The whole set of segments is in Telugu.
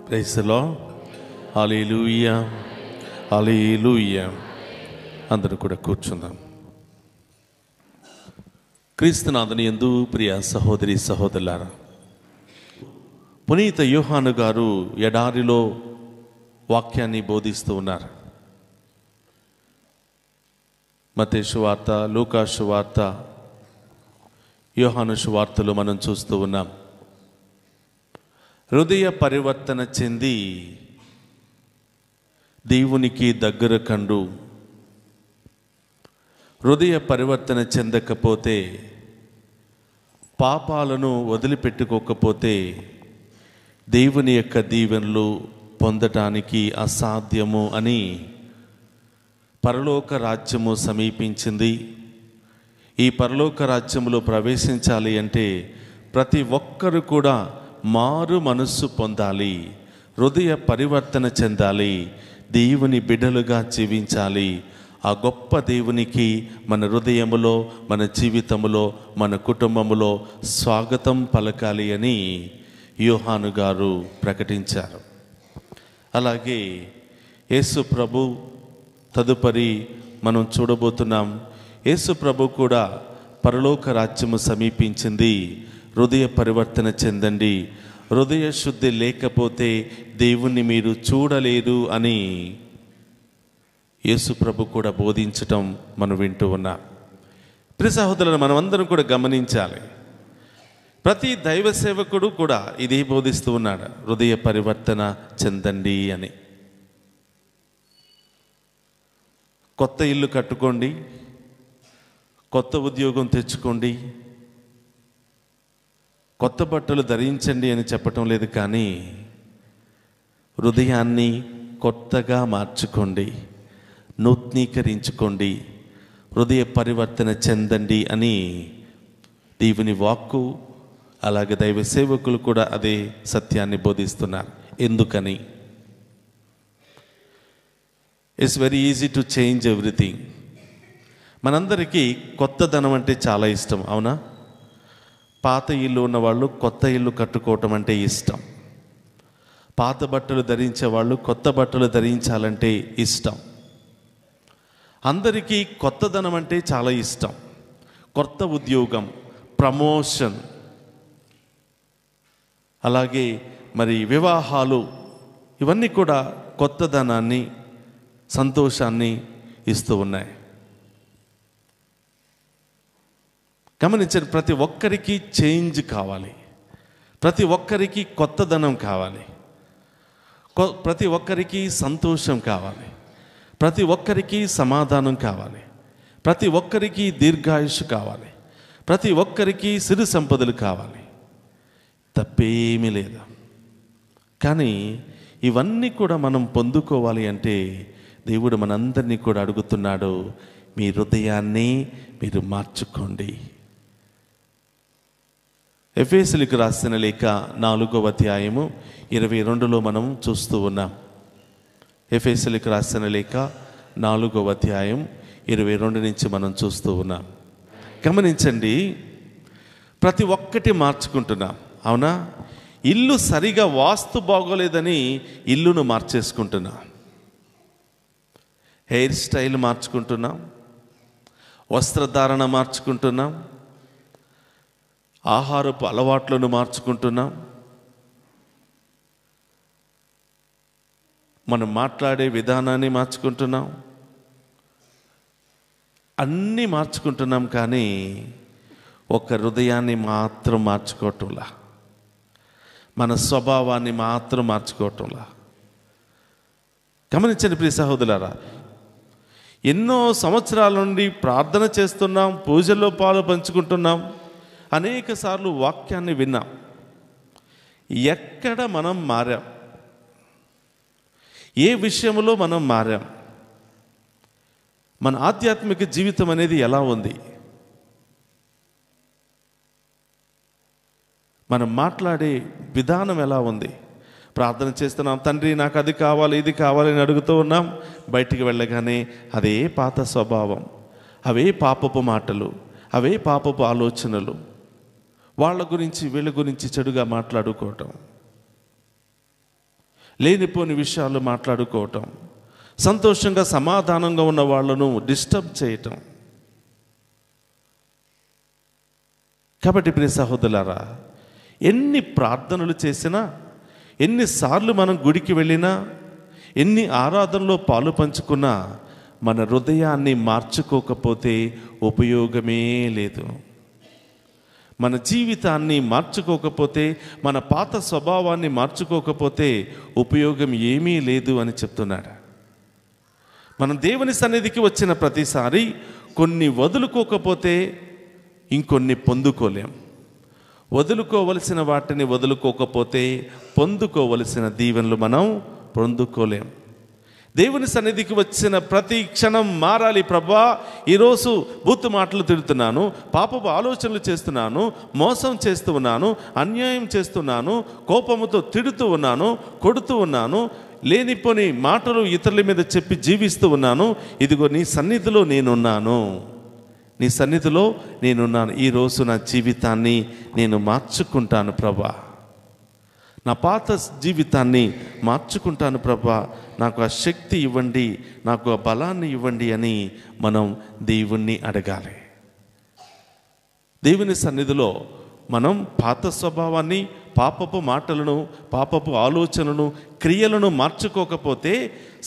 Praise the Lord. హల్లెలూయా, హల్లెలూయా. అందరూ కూడా కూర్చుందాం. క్రీస్తునాథుని యందు ప్రియ సహోదరి సహోదరులారా, పునీత యోహాను గారు ఎడారిలో వాక్యాన్ని బోధిస్తూ ఉన్నారు. మత్తయి సువార్త, లూకా సువార్త, యోహాను సువార్తలో మనం చూస్తూ ఉన్నాం. హృదయ పరివర్తన చెంది దేవునికి దగ్గర కండు, హృదయ పరివర్తన చెందకపోతే, పాపాలను వదిలిపెట్టుకోకపోతే దేవుని యొక్క దీవెనలు పొందటానికి అసాధ్యము అని పరలోక రాజ్యము సమీపించింది. ఈ పరలోక రాజ్యములో ప్రవేశించాలి అంటే ప్రతి ఒక్కరు కూడా మారు మనస్సు పొందాలి, హృదయ పరివర్తన చెందాలి, దేవుని బిడ్డలుగా జీవించాలి. ఆ గొప్ప దేవునికి మన హృదయములో, మన జీవితములో, మన కుటుంబములో స్వాగతం పలకాలి అని యోహాను గారు ప్రకటించారు. అలాగే యేసు ప్రభు తదుపరి మనం చూడబోతున్నాం. యేసు ప్రభు కూడా పరలోక రాజ్యము సమీపించింది, హృదయ పరివర్తన చెందండి, హృదయ శుద్ధి లేకపోతే దేవుణ్ణి మీరు చూడలేరు అని యేసు ప్రభు కూడా బోధించటం మనం వింటూ ఉన్నాం. ప్రియ సహోదరులను మనమందరం కూడా గమనించాలి. ప్రతి దైవ సేవకుడు కూడా ఇదే బోధిస్తూ ఉన్నాడు, హృదయ పరివర్తన చెందండి అని. కొత్త ఇల్లు కట్టుకోండి, కొత్త ఉద్యోగం తెచ్చుకోండి, కొత్త బట్టలు ధరించండి అని చెప్పటం లేదు, కానీ హృదయాన్ని కొత్తగా మార్చుకోండి, నూతనీకరించుకోండి, హృదయ పరివర్తన చెందండి అని దేవుని వాక్కు, అలాగే దైవ సేవకులు కూడా అదే సత్యాన్ని బోధిస్తున్నారు. ఎందుకని? It's very easy to change everything. మనందరికీ కొత్తదనం అంటే చాలా ఇష్టం, అవునా? పాత ఇల్లు ఉన్నవాళ్ళు కొత్త ఇల్లు కట్టుకోవటం అంటే ఇష్టం. పాత బట్టలు ధరించే వాళ్ళు కొత్త బట్టలు ధరించాలంటే ఇష్టం. అందరికీ కొత్తదనం అంటే చాలా ఇష్టం. కొత్త ఉద్యోగం, ప్రమోషన్, అలాగే మరి వివాహాలు, ఇవన్నీ కూడా కొత్తదనాన్ని, సంతోషాన్ని ఇస్తూ ఉన్నాయి. గమనించండి, ప్రతి ఒక్కరికి చేంజ్ కావాలి, ప్రతి ఒక్కరికి కొత్తదనం కావాలి, ప్రతి ఒక్కరికి సంతోషం కావాలి, ప్రతి ఒక్కరికి సమాధానం కావాలి, ప్రతి ఒక్కరికి దీర్ఘాయుష్ కావాలి, ప్రతి ఒక్కరికి సిరి సంపదలు కావాలి. తప్పేమీ లేదు. కానీ ఇవన్నీ కూడా మనం పొందుకోవాలి అంటే దేవుడు మనందరినీ కూడా అడుగుతున్నాడు, మీ హృదయాన్ని మీరు మార్చుకోండి. ఎఫెసీయులకు రాసిన లేఖ 4వ అధ్యాయము 22లో మనం చూస్తూ ఉన్నాం. ఎఫెసీయులకు రాసిన లేఖ 4వ అధ్యాయం 22 నుంచి మనం చూస్తూ ఉన్నాం. గమనించండి, ప్రతి ఒక్కటి మార్చుకుంటున్నాం, అవునా? ఇల్లు సరిగా వాస్తు బాగోలేదని ఇల్లును మార్చేసుకుంటున్నాం, హెయిర్ స్టైల్ మార్చుకుంటున్నాం, వస్త్రధారణ మార్చుకుంటున్నాం, ఆహారపు అలవాట్లను మార్చుకుంటున్నాం, మనం మాట్లాడే విధానాన్ని మార్చుకుంటున్నాం, అన్నీ మార్చుకుంటున్నాం. కానీ ఒక హృదయాన్ని మాత్రం మార్చుకోవటంలా, మన స్వభావాన్ని మాత్రం మార్చుకోవటంలా. గమనించండి ప్రియ సహోదరులారా, ఎన్నో సంవత్సరాల నుండి ప్రార్థన చేస్తున్నాం, పూజల్లో పాలు పంచుకుంటున్నాం, అనేక సార్లు వాక్యాన్ని విన్నాం. ఎక్కడ మనం మారాం? ఏ విషయంలో మనం మారాం? మన ఆధ్యాత్మిక జీవితం అనేది ఎలా ఉంది? మనం మాట్లాడే విధానం ఎలా ఉంది? ప్రార్థన చేస్తున్నాం, తండ్రి నాకు అది కావాలి, ఇది కావాలి అని అడుగుతూ ఉన్నాం. బయటికి వెళ్ళగానే అదే పాత స్వభావం, అవే పాపపు మాటలు, అవే పాపపు ఆలోచనలు, వాళ్ళ గురించి వీళ్ళ గురించి చెడుగా మాట్లాడుకోవటం. లేనిపోని విషయాలు మాట్లాడుకోవటం, సంతోషంగా సమాధానంగా ఉన్న వాళ్ళను డిస్టర్బ్ చేయటం. కాబట్టి ప్రియ సహోదరులారా, ఎన్ని ప్రార్థనలు చేసినా, ఎన్నిసార్లు మనం గుడికి వెళ్ళినా, ఎన్ని ఆరాధనలో పాలు పంచుకున్నా మన హృదయాన్ని మార్చుకోకపోతే ఉపయోగమే లేదు. మన జీవితాన్ని మార్చుకోకపోతే, మన పాత స్వభావాన్ని మార్చుకోకపోతే ఉపయోగం ఏమీ లేదు అని చెప్తున్నాడు. మనం దేవుని సన్నిధికి వచ్చిన ప్రతిసారి కొన్ని వదులుకోకపోతే ఇంకొన్ని పొందుకోలేం. వదులుకోవలసిన వాటిని వదులుకోకపోతే పొందుకోవలసిన దీవెనలు మనం పొందుకోలేం. దేవుని సన్నిధికి వచ్చిన ప్రతి క్షణం మారాలి. ప్రభా, ఈరోజు బూతు మాటలు తిడుతున్నాను, పాపపు ఆలోచనలు చేస్తున్నాను, మోసం చేస్తూ ఉన్నాను, అన్యాయం చేస్తున్నాను, కోపముతో తిడుతూ ఉన్నాను, కొడుతూ ఉన్నాను, లేనిపోని మాటలు ఇతరుల మీద చెప్పి జీవిస్తూ ఉన్నాను. ఇదిగో నీ సన్నిధిలో నేనున్నాను, నీ సన్నిధిలో నేనున్నాను. ఈరోజు నా జీవితాన్ని నేను మార్చుకుంటాను ప్రభా, నా పాత జీవితాన్ని మార్చుకుంటాను ప్రభా, నాకు ఆ శక్తి ఇవ్వండి, నాకు ఆ బలాన్ని ఇవ్వండి అని మనం దేవుణ్ణి అడగాలి. దేవుని సన్నిధిలో మనం పాత స్వభావాన్ని, పాపపు మాటలను, పాపపు ఆలోచనలను, క్రియలను మార్చుకోకపోతే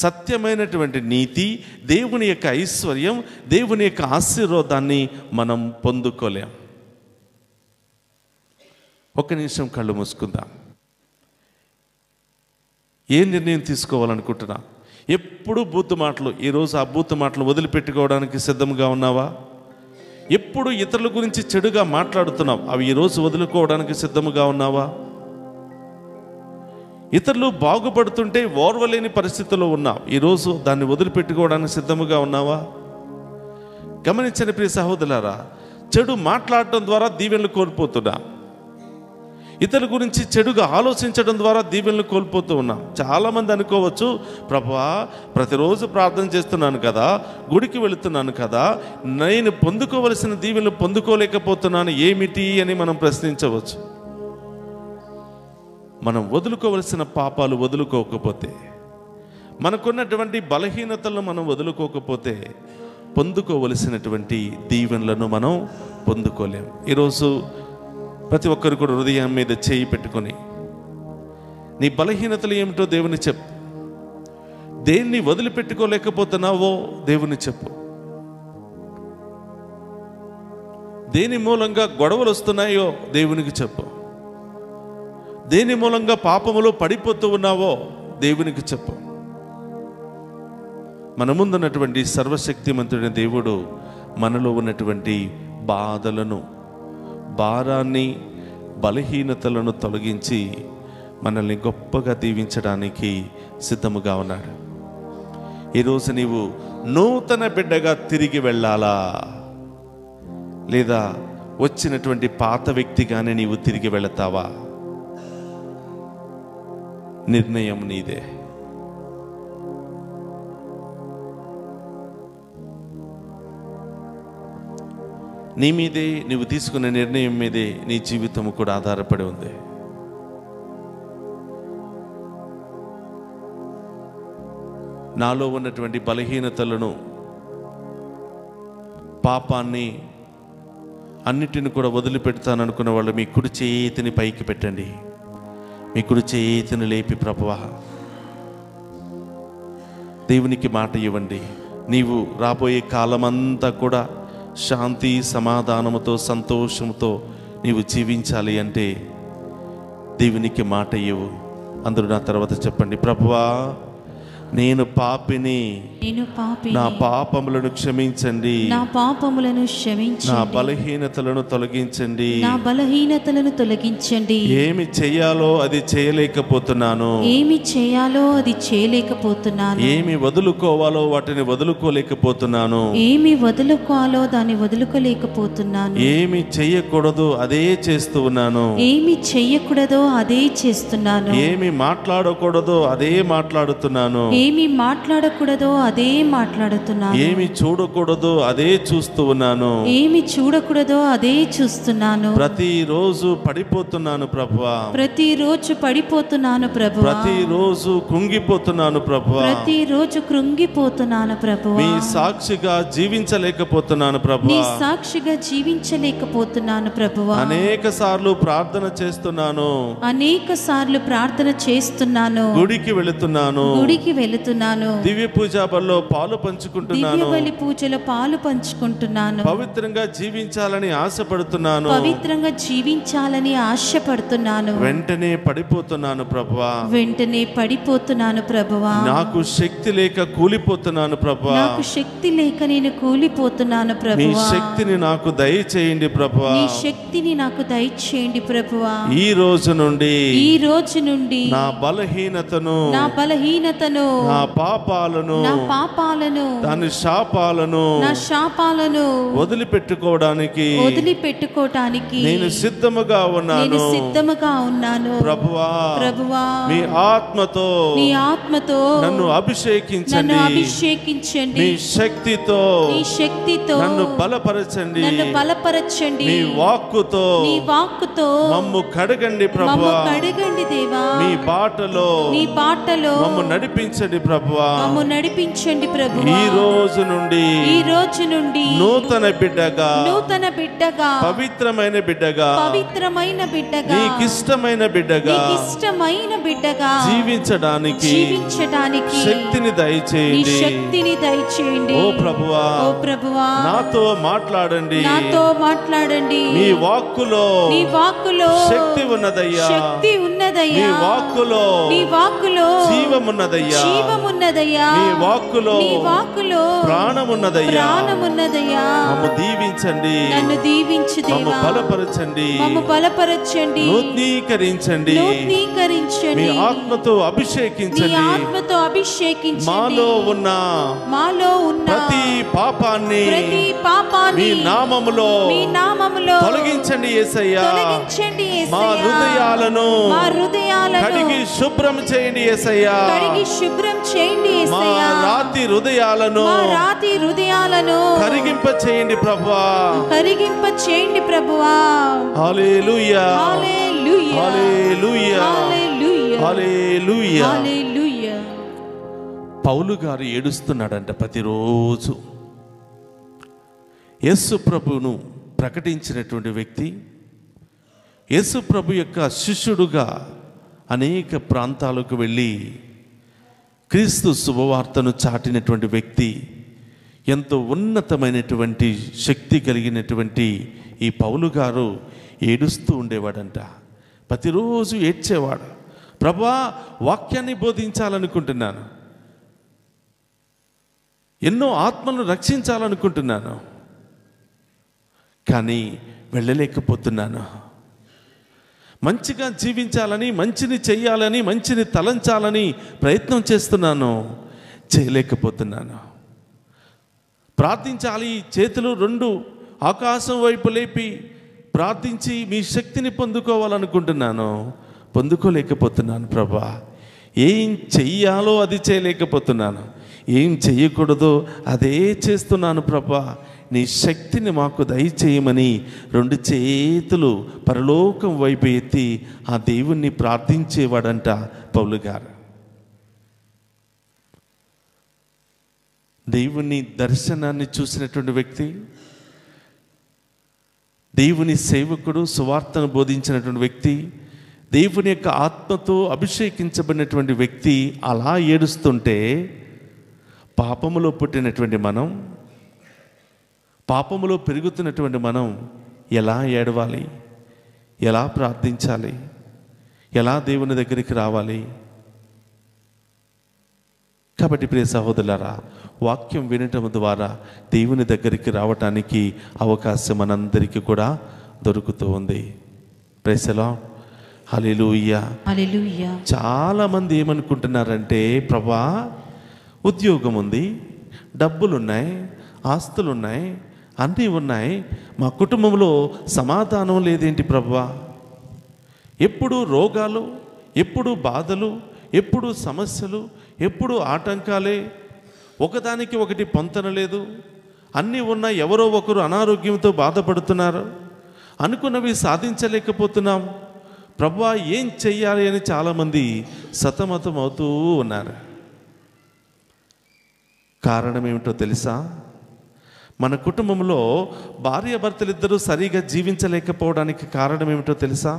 సత్యమైనటువంటి నీతి, దేవుని యొక్క ఐశ్వర్యం, దేవుని యొక్క ఆశీర్వాదాన్ని మనం పొందుకోలేం. ఒక్క నిమిషం కళ్ళు మూసుకుందాం. ఏ నిర్ణయం తీసుకోవాలనుకుంటున్నా? ఎప్పుడు బూతు మాటలు. ఈరోజు ఆ బూతు మాటలు వదిలిపెట్టుకోవడానికి సిద్ధంగా ఉన్నావా? ఎప్పుడు ఇతరుల గురించి చెడుగా మాట్లాడుతున్నావు, అవి ఈరోజు వదులుకోవడానికి సిద్ధముగా ఉన్నావా? ఇతరులు బాగుపడుతుంటే ఓర్వలేని పరిస్థితుల్లో ఉన్నావు, ఈరోజు దాన్ని వదిలిపెట్టుకోవడానికి సిద్ధముగా ఉన్నావా? గమనించండి ప్రియ సహోదరులారా, చెడు మాట్లాడటం ద్వారా దీవెనలు కోల్పోతున్నా, ఇతరుల గురించి చెడుగా ఆలోచించడం ద్వారా దీవెనలు కోల్పోతూ ఉన్నాం. చాలామంది అనుకోవచ్చు, ప్రభువా ప్రతిరోజు ప్రార్థన చేస్తున్నాను కదా, గుడికి వెళుతున్నాను కదా, నేను పొందుకోవలసిన దీవెనలు పొందుకోలేకపోతున్నాను ఏమిటి అని మనం ప్రశ్నించవచ్చు. మనం వదులుకోవలసిన పాపాలు వదులుకోకపోతే, మనకున్నటువంటి బలహీనతలను మనం వదులుకోకపోతే పొందుకోవలసినటువంటి దీవెనలను మనం పొందుకోలేం. ఈరోజు ప్రతి ఒక్కరు కూడా హృదయం మీద చేయి పెట్టుకొని నీ బలహీనతలు ఏమిటో దేవుని చెప్పు. దేన్ని వదిలిపెట్టుకోలేకపోతున్నావో దేవుని చెప్పు. దేని మూలంగా గొడవలు వస్తున్నాయో దేవునికి చెప్పు. దేని మూలంగా పాపములో పడిపోతూ ఉన్నావో దేవునికి చెప్పు. మన ముందున్నటువంటి సర్వశక్తిమంతుడైన దేవుడు మనలో ఉన్నటువంటి బాధలను, భారాన్ని, బలహీనతలను తొలగించి మనల్ని గొప్పగా దీవించడానికి సిద్ధముగా ఉన్నాడు. ఈరోజు నీవు నూతన బిడ్డగా తిరిగి వెళ్ళాలా, లేదా వచ్చినటువంటి పాత వ్యక్తిగానే నీవు తిరిగి వెళతావా? నిర్ణయం నీదే. నీ మీదే, నువ్వు తీసుకున్న నిర్ణయం మీదే నీ జీవితం కూడా ఆధారపడి ఉంది. నాలో ఉన్నటువంటి బలహీనతలను, పాపాన్ని అన్నిటిని కూడా వదిలిపెడతాననుకున్న వాళ్ళు మీ కుడి చేతిని పైకి పెట్టండి. మీ కుడి చేతిని లేపి ప్రభువా దేవునికి మాట ఇవ్వండి. నీవు రాబోయే కాలమంతా కూడా శాంతి, సమాధానముతో, సంతోషంతో నీవు జీవించాలి అంటే దేవునికి మాట ఇవ్వు. అందరూ నా తర్వాత చెప్పండి, ప్రభువా నేను పాపిని, నా పాపములను క్షమించండి, నా పాపములను క్షమించండి, నా బలహీనతలను తొలగించండి, నా బలహీనతలను తొలగించండి. ఏమి చేయాలో అది చేయలేకపోతున్నాను, ఏమి చేయాలో అది చేయలేకపోతున్నాను, ఏమి వదులుకోవాలో వాటిని వదులుకోలేకపోతున్నాను, ఏమి వదులుకోవాలో దాన్ని వదులుకోలేకపోతున్నాను, ఏమి చెయ్యకూడదు అదే చేస్తూ ఉన్నాను, ఏమి చెయ్యకూడదో అదే చేస్తున్నాను, ఏమి మాట్లాడకూడదో అదే మాట్లాడుతున్నాను, ఏమి మాట్లాడకూడదో అదే మాట్లాడుతున్నాను. ఏమి చూడకూడదో అదే చూస్తూ ఉన్నాను. ఏమి చూడకూడదో అదే చూస్తున్నాను. ప్రతిరోజు పడిపోతున్నాను ప్రభువా. ప్రతిరోజు పడిపోతున్నాను ప్రభువా. ప్రతిరోజు కృంగిపోతున్నాను ప్రభువా. ప్రతిరోజు కృంగిపోతున్నాను ప్రభువా. మీ సాక్షిగా జీవించలేకపోతున్నాను ప్రభువా. నీ సాక్షిగా జీవించలేకపోతున్నాను ప్రభువా. అనేక సార్లు ప్రార్థన చేస్తున్నాను. అనేక సార్లు ప్రార్థన చేస్తున్నాను. గుడికి వెళుతున్నాను. గుడికి వెళుతున్నాను. దివ్య పూజా బలిలో పాలు పంచుకుంటున్నాను. దివ్య బలి పూజలో పాలు పంచుకుంటున్నాను. పవిత్రంగా జీవించాలని ఆశపడుతున్నాను. పవిత్రంగా జీవించాలని ఆశపడుతున్నాను. వెంటనే పడిపోతున్నాను ప్రభువా. వెంటనే పడిపోతున్నాను ప్రభువా. నాకు శక్తి లేక కూలిపోతున్నాను ప్రభువా. నాకు శక్తి లేక నేను కూలిపోతున్నాను మీ ప్రభువా. శక్తిని నాకు దయచేయండి ప్రభువా. నీ శక్తిని నాకు దయచేయండి ప్రభువా. ఈ రోజు నుండి ఈ రోజు నుండి నా బలహీనతను, నా బలహీనతను, నా పాపాలను, నా పాపాలను, దాని శాపాలను నా శాపాలను వదిలిపెట్టుకోవడానికి నేను సిద్ధముగా నేను ఉన్నాను. సిద్ధముగా ఉన్నాను ప్రభువా, ప్రభువా. మీ ఆత్మతో నీ ఆత్మతో నన్ను అభిషేకించండి. నన్ను అభిషేకించండి. నీ శక్తితో నీ శక్తితో నన్ను బలపరచండి. నన్ను బలపరచండి. నీ వాక్కుతో నీ వాక్కుతో మమ్ము కడగండి మమ్ము ప్రభువా. కడగండి దేవా. మీ బాటలో నీ బాటలో మమ్ము నడిపించండి ప్రభువా. మమ్ము నడిపించండి ప్రభువా. ఈ రోజు నుండి ఈ రోజు నుండి నూతన బిడ్డగా, నూతన బిడ్డగా, పవిత్రమైన బిడ్డగా, పవిత్రమైన బిడ్డగా, నీకిష్టమైన బిడ్డగా, నీకిష్టమైన బిడ్డగా జీవించడానికి శక్తిని నీ దయచేయండి. శక్తిని దయచేయండి. ఓ ప్రభువా, ఓ ప్రభువా, నాతో మాట్లాడండి. నాతో మాట్లాడండి. మీ వాక్కులో నీ వాక్కులో శక్తి ఉన్నదయ్యా. శక్తి ఉన్నదయ్యా. నీ వాక్కులో నీ వాక్కులో జీవమున్నదయ్యా. జీవమున్నదయ్యా. నీ వాక్కులో నీ వాక్కులో ప్రాణమున్నదయ్యా. ప్రాణమున్నదయ్యా. మమ్ము దీవించండి. నన్ను దీవించు మమ్ము దేవా. బలపరచండి. మమ్ము బలపరచండి. నూతనీకరించండి. నూతనీకరించండి. మీ ఆత్మతో నీ అభిషేకించండి. ఆత్మతో అభిషేకించండి. మాలో ఉన్న ప్రతి పాపాన్ని ప్రతి మీ పాపాన్ని నామములో మీ నామములో తొలగించండి యేసయ్యా. తొలగించండి మా యేసయ్యా. హృదయాలను మా హృదయాలను కడిగి శుభ్రం చేయండి యేసయ్యా. కడిగి శుభ్రం చేయండి మా యేసయ్యా. రాతి హృదయాలను మా రాతి హృదయాలను కరిగింప చేయండి ప్రభువా. కరిగింప చేయండి ప్రభువా. హల్లెలూయా, హల్లెలూయా, హల్లెలూయా, హల్లెలూయా, హల్లెలూయా. హల్లెలూయా. పౌలు గారు ఏడుస్తున్నాడంట ప్రతిరోజు. యేసు ప్రభువును ప్రకటించినటువంటి వ్యక్తి, యేసు ప్రభు యొక్క శిష్యుడుగా అనేక ప్రాంతాలకు వెళ్ళి క్రీస్తు శుభవార్తను చాటినటువంటి వ్యక్తి, ఎంతో ఉన్నతమైనటువంటి శక్తి కలిగినటువంటి ఈ పౌలు గారు ఏడుస్తూ ఉండేవాడంట. ప్రతిరోజు ఏడ్చేవాడు. ప్రభువా, వాక్యాన్ని బోధించాలనుకుంటున్నాను, ఎన్నో ఆత్మలను రక్షించాలనుకుంటున్నాను, కానీ వెళ్ళలేకపోతున్నాను. మంచిగా జీవించాలని, మంచిని చెయ్యాలని, మంచిని తలంచాలని ప్రయత్నం చేస్తున్నాను, చేయలేకపోతున్నాను. ప్రార్థించాలి, చేతులు రెండు ఆకాశం వైపు లేపి ప్రార్థించి మీ శక్తిని పొందుకోవాలనుకుంటున్నాను, పొందుకోలేకపోతున్నాను ప్రభా. ఏం చెయ్యాలో అది చేయలేకపోతున్నాను, ఏం చెయ్యకూడదో అదే చేస్తున్నాను ప్రభా. నీ శక్తిని మాకు దయచేయమని రెండు చేతులు పరలోకం వైపు ఎత్తి ఆ దేవుణ్ణి ప్రార్థించేవాడంట పౌలు గారు. దేవుని దర్శనాన్ని చూసినటువంటి వ్యక్తి, దేవుని సేవకుడు, సువార్తను బోధించినటువంటి వ్యక్తి, దేవుని యొక్క ఆత్మతో అభిషేకించబడినటువంటి వ్యక్తి అలా ఏడుస్తుంటే, పాపములో పుట్టినటువంటి మనం, పాపములో పెరుగుతున్నటువంటి మనం ఎలా ఏడవాలి, ఎలా ప్రార్థించాలి, ఎలా దేవుని దగ్గరికి రావాలి? కాబట్టి ప్రియ సహోదరులారా, వాక్యం వినటం ద్వారా దేవుని దగ్గరికి రావటానికి అవకాశం మనందరికీ కూడా దొరుకుతూ ఉంది. Praise the Lord. హల్లెలూయా, హల్లెలూయా. చాలామంది ఏమనుకుంటున్నారంటే, ప్రభా ఉద్యోగం ఉంది, డబ్బులున్నాయి, ఆస్తులున్నాయి, అన్నీ ఉన్నాయి, మా కుటుంబంలో సమాధానం లేదేంటి ప్రభువా? ఎప్పుడు రోగాలు, ఎప్పుడు బాధలు, ఎప్పుడు సమస్యలు, ఎప్పుడు ఆటంకాలే, ఒకదానికి ఒకటి పొంతన లేదు. అన్నీ ఉన్నా ఎవరో ఒకరు అనారోగ్యంతో బాధపడుతున్నారు. అనుకున్నవి సాధించలేకపోతున్నాం. ప్రభువా ఏం చెయ్యాలి అని చాలామంది సతమతం అవుతూ ఉన్నారు. కారణం ఏమిటో తెలుసా? మన కుటుంబంలో భార్యాభర్తలిద్దరూ సరిగా జీవించలేకపోవడానికి కారణం ఏమిటో తెలుసా?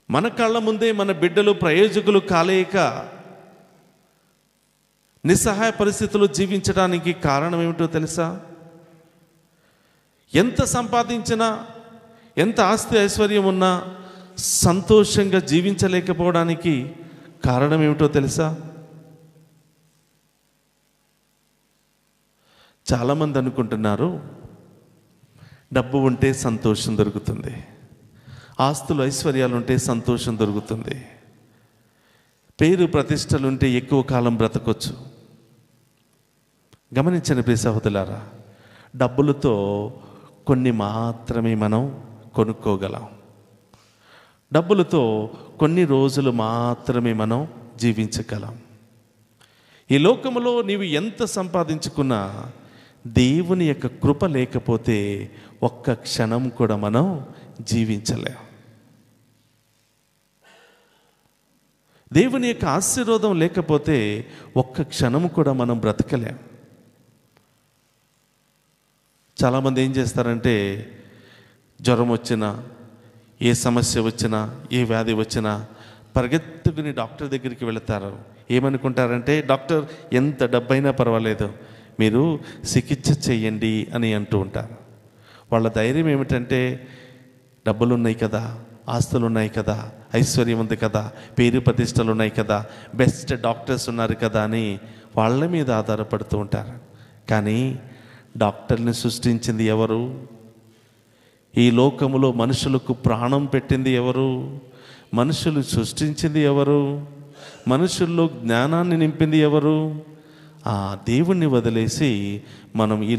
మన కళ్ళ ముందే మన బిడ్డలు ప్రయోజకులు కాలేక నిస్సహాయ పరిస్థితుల్లో జీవించడానికి కారణం ఏమిటో తెలుసా? ఎంత సంపాదించినా, ఎంత ఆస్తి ఐశ్వర్యం ఉన్నా సంతోషంగా జీవించలేకపోవడానికి కారణం ఏమిటో తెలుసా? చాలామంది అనుకుంటున్నారు డబ్బు ఉంటే సంతోషం దొరుకుతుంది, ఆస్తులు ఐశ్వర్యాలు ఉంటే సంతోషం దొరుకుతుంది, పేరు ప్రతిష్టలుంటే ఎక్కువ కాలం బ్రతకొచ్చు. గమనించండి ప్రియ సహోదరులారా, డబ్బులతో కొన్ని మాత్రమే మనం కొనుక్కోగలం. డబ్బులతో కొన్ని రోజులు మాత్రమే మనం జీవించగలం. ఈ లోకంలో నీవు ఎంత సంపాదించుకున్నా దేవుని యొక్క కృప లేకపోతే ఒక్క క్షణం కూడా మనం జీవించలేం. దేవుని యొక్క ఆశీర్వాదం లేకపోతే ఒక్క క్షణం కూడా మనం బ్రతకలేం. చాలామంది ఏం చేస్తారంటే జ్వరం వచ్చినా, ఏ సమస్య వచ్చినా, ఏ వ్యాధి వచ్చినా పరిగెత్తుకుని డాక్టర్ దగ్గరికి వెళతారు. ఏమనుకుంటారంటే డాక్టర్ ఎంత డబ్బైనా పర్వాలేదు, మీరు చికిత్స చేయండి అని అంటూ ఉంటారు. వాళ్ళ ధైర్యం ఏమిటంటే డబ్బులు ఉన్నాయి కదా, ఆస్తులు ఉన్నాయి కదా, ఐశ్వర్యం ఉంది కదా, పేరు ప్రతిష్టలు ఉన్నాయి కదా, బెస్ట్ డాక్టర్స్ ఉన్నారు కదా అని వాళ్ళ మీద ఆధారపడుతూ ఉంటారు. కానీ డాక్టర్ని సృష్టించింది ఎవరు? ఈ లోకములో మనుషులకు ప్రాణం పెట్టింది ఎవరు? మనుషులు సృష్టించింది ఎవరు? మనుషుల్లో జ్ఞానాన్ని నింపింది ఎవరు? ఆ దేవుణ్ణి వదిలేసి మనం ఈ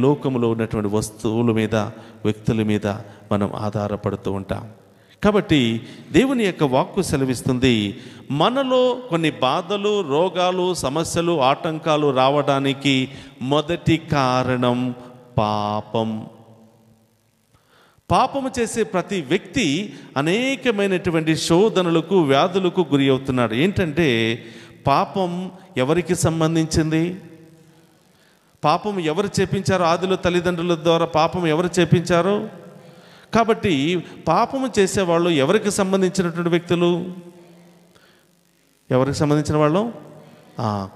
లోకంలో ఉన్నటువంటి వస్తువుల మీద, వ్యక్తుల మీద మనం ఆధారపడుతూ ఉంటాం. కాబట్టి దేవుని యొక్క వాక్కు సెలవిస్తుంది, మనలో కొన్ని బాధలు, రోగాలు, సమస్యలు, ఆటంకాలు రావడానికి మొదటి కారణం పాపం. పాపము చేసే ప్రతి వ్యక్తి అనేకమైనటువంటి శోధనలకు, వ్యాధులకు గురి అవుతున్నాడు. ఏంటంటే పాపం ఎవరికి సంబంధించింది? పాపం ఎవరు చేపించారో? ఆదిలో తల్లిదండ్రుల ద్వారా పాపం ఎవరు చేపించారో? కాబట్టి పాపము చేసేవాళ్ళు ఎవరికి సంబంధించినటువంటి వ్యక్తులు? ఎవరికి సంబంధించిన వాళ్ళు?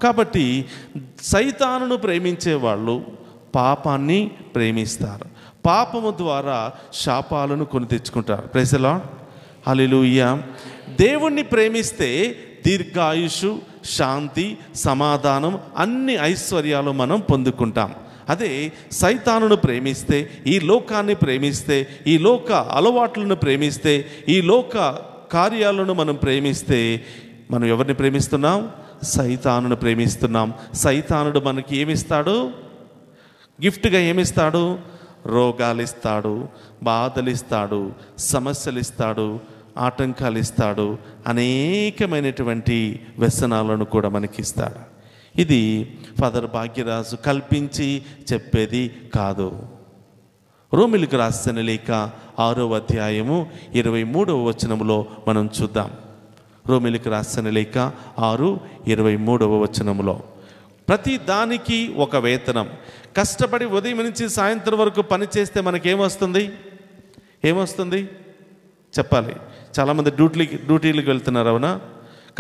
కాబట్టి సైతానును ప్రేమించే వాళ్ళు పాపాన్ని ప్రేమిస్తారు. పాపము ద్వారా శాపాలను కొని తెచ్చుకుంటారు. ప్రైజ్ ది లార్డ్, హల్లెలూయా. దేవుణ్ణి ప్రేమిస్తే దీర్ఘాయుషు, శాంతి, సమాధానం, అన్ని ఐశ్వర్యాలు మనం పొందుకుంటాం. అదే సైతానును ప్రేమిస్తే, ఈ లోకాన్ని ప్రేమిస్తే, ఈ లోక అలవాట్లను ప్రేమిస్తే, ఈ లోక కార్యాలను మనం ప్రేమిస్తే మనం ఎవరిని ప్రేమిస్తున్నాం? సైతానును ప్రేమిస్తున్నాం. సైతానుడు మనకి ఏమిస్తాడు? గిఫ్ట్గా ఏమిస్తాడు? రోగాలు ఇస్తాడు, బాధలు ఇస్తాడు, సమస్యలు ఇస్తాడు, ఆటంకాలు ఇస్తాడు, అనేకమైనటువంటి వ్యసనాలను కూడా మనకి ఇస్తాడు. ఇది ఫాదర్ భాగ్యరాజు కల్పించి చెప్పేది కాదు. రోమిలకు రాసిన లేఖ 6వ అధ్యాయము 23వ వచనములో మనం చూద్దాం. రోమిలకు రాసిన లేఖ 6:23వ వచనములో, ప్రతి దానికి ఒక వేతనం. కష్టపడి ఉదయం నుంచి సాయంత్రం వరకు పని చేస్తే మనకేమొస్తుంది? ఏమొస్తుంది చెప్పాలి. చాలామంది డ్యూటీలకు వెళ్తున్నారు, అవునా?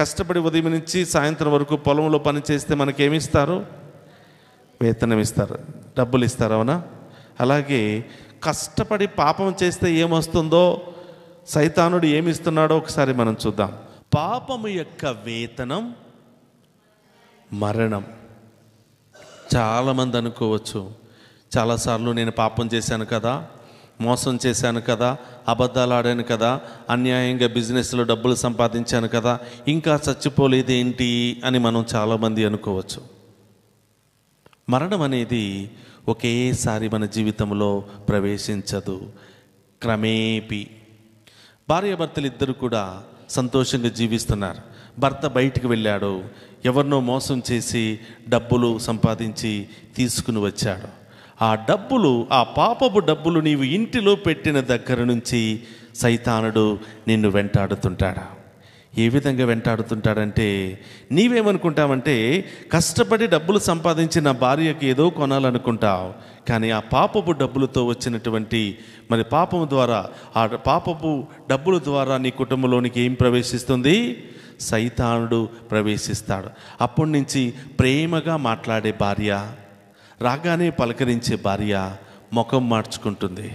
కష్టపడి ఉదయం నుంచి సాయంత్రం వరకు పొలంలో పని చేస్తే మనకేమిస్తారు? వేతనం ఇస్తారు, డబ్బులు ఇస్తారు, అవునా? అలాగే కష్టపడి పాపం చేస్తే ఏమొస్తుందో, సైతానుడు ఏమిస్తున్నాడో ఒకసారి మనం చూద్దాం. పాపము యొక్క వేతనం మరణం. చాలామంది అనుకోవచ్చు, చాలాసార్లు నేను పాపం చేశాను కదా, మోసం చేశాను కదా, అబద్ధాలు ఆడాను కదా, అన్యాయంగా బిజినెస్లో డబ్బులు సంపాదించాను కదా, ఇంకా చచ్చిపోలేదేంటి అని మనం చాలామంది అనుకోవచ్చు. మరణం అనేది ఒకేసారి మన జీవితంలో ప్రవేశించదు. క్రమేపీ భార్యాభర్తలు ఇద్దరు కూడా సంతోషంగా జీవిస్తున్నారు. భర్త బయటికి వెళ్ళాడు, ఎవరినో మోసం చేసి డబ్బులు సంపాదించి తీసుకుని వచ్చాడు. ఆ డబ్బులు, ఆ పాపపు డబ్బులు నీవు ఇంటిలో పెట్టిన దగ్గర నుంచి సైతానుడు నిన్ను వెంటాడుతుంటాడు. ఏ విధంగా వెంటాడుతుంటాడంటే, నీవేమనుకుంటావంటే కష్టపడి డబ్బులు సంపాదించిన భార్యకి ఏదో కొనాలనుకుంటావు, కానీ ఆ పాపపు డబ్బులతో వచ్చినటువంటి పాపము ద్వారా, ఆ పాపపు డబ్బుల ద్వారా నీ కుటుంబంలోనికి ఏం ప్రవేశిస్తుంది? సైతానుడు ప్రవేశిస్తాడు. అప్పటి నుంచి ప్రేమగా మాట్లాడే భార్య, రాగానే పలకరించే భార్య ముఖం మార్చుకుంటుంది,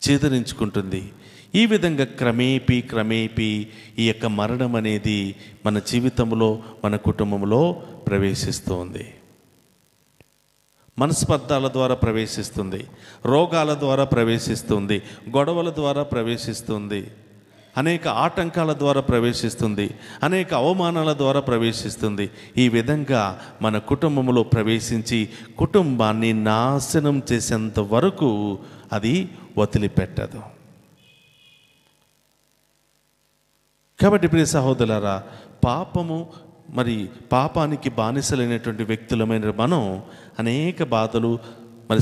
చేదరించుకుంటుంది. ఈ విధంగా క్రమేపీ ఈ యొక్క మరణం అనేది మన జీవితంలో, మన కుటుంబంలో ప్రవేశిస్తుంది. మనస్పర్ధాల ద్వారా ప్రవేశిస్తుంది, రోగాల ద్వారా ప్రవేశిస్తుంది, గొడవల ద్వారా ప్రవేశిస్తుంది, అనేక ఆటంకాల ద్వారా ప్రవేశిస్తుంది, అనేక అవమానాల ద్వారా ప్రవేశిస్తుంది. ఈ విధంగా మన కుటుంబంలో ప్రవేశించి కుటుంబాన్ని నాశనం చేసేంత వరకు అది వదిలిపెట్టదు. కాబట్టి ప్రియ సహోదరులారా, పాపము పాపానికి బానిసలైనటువంటి వ్యక్తులమైన మనం అనేక బాధలు,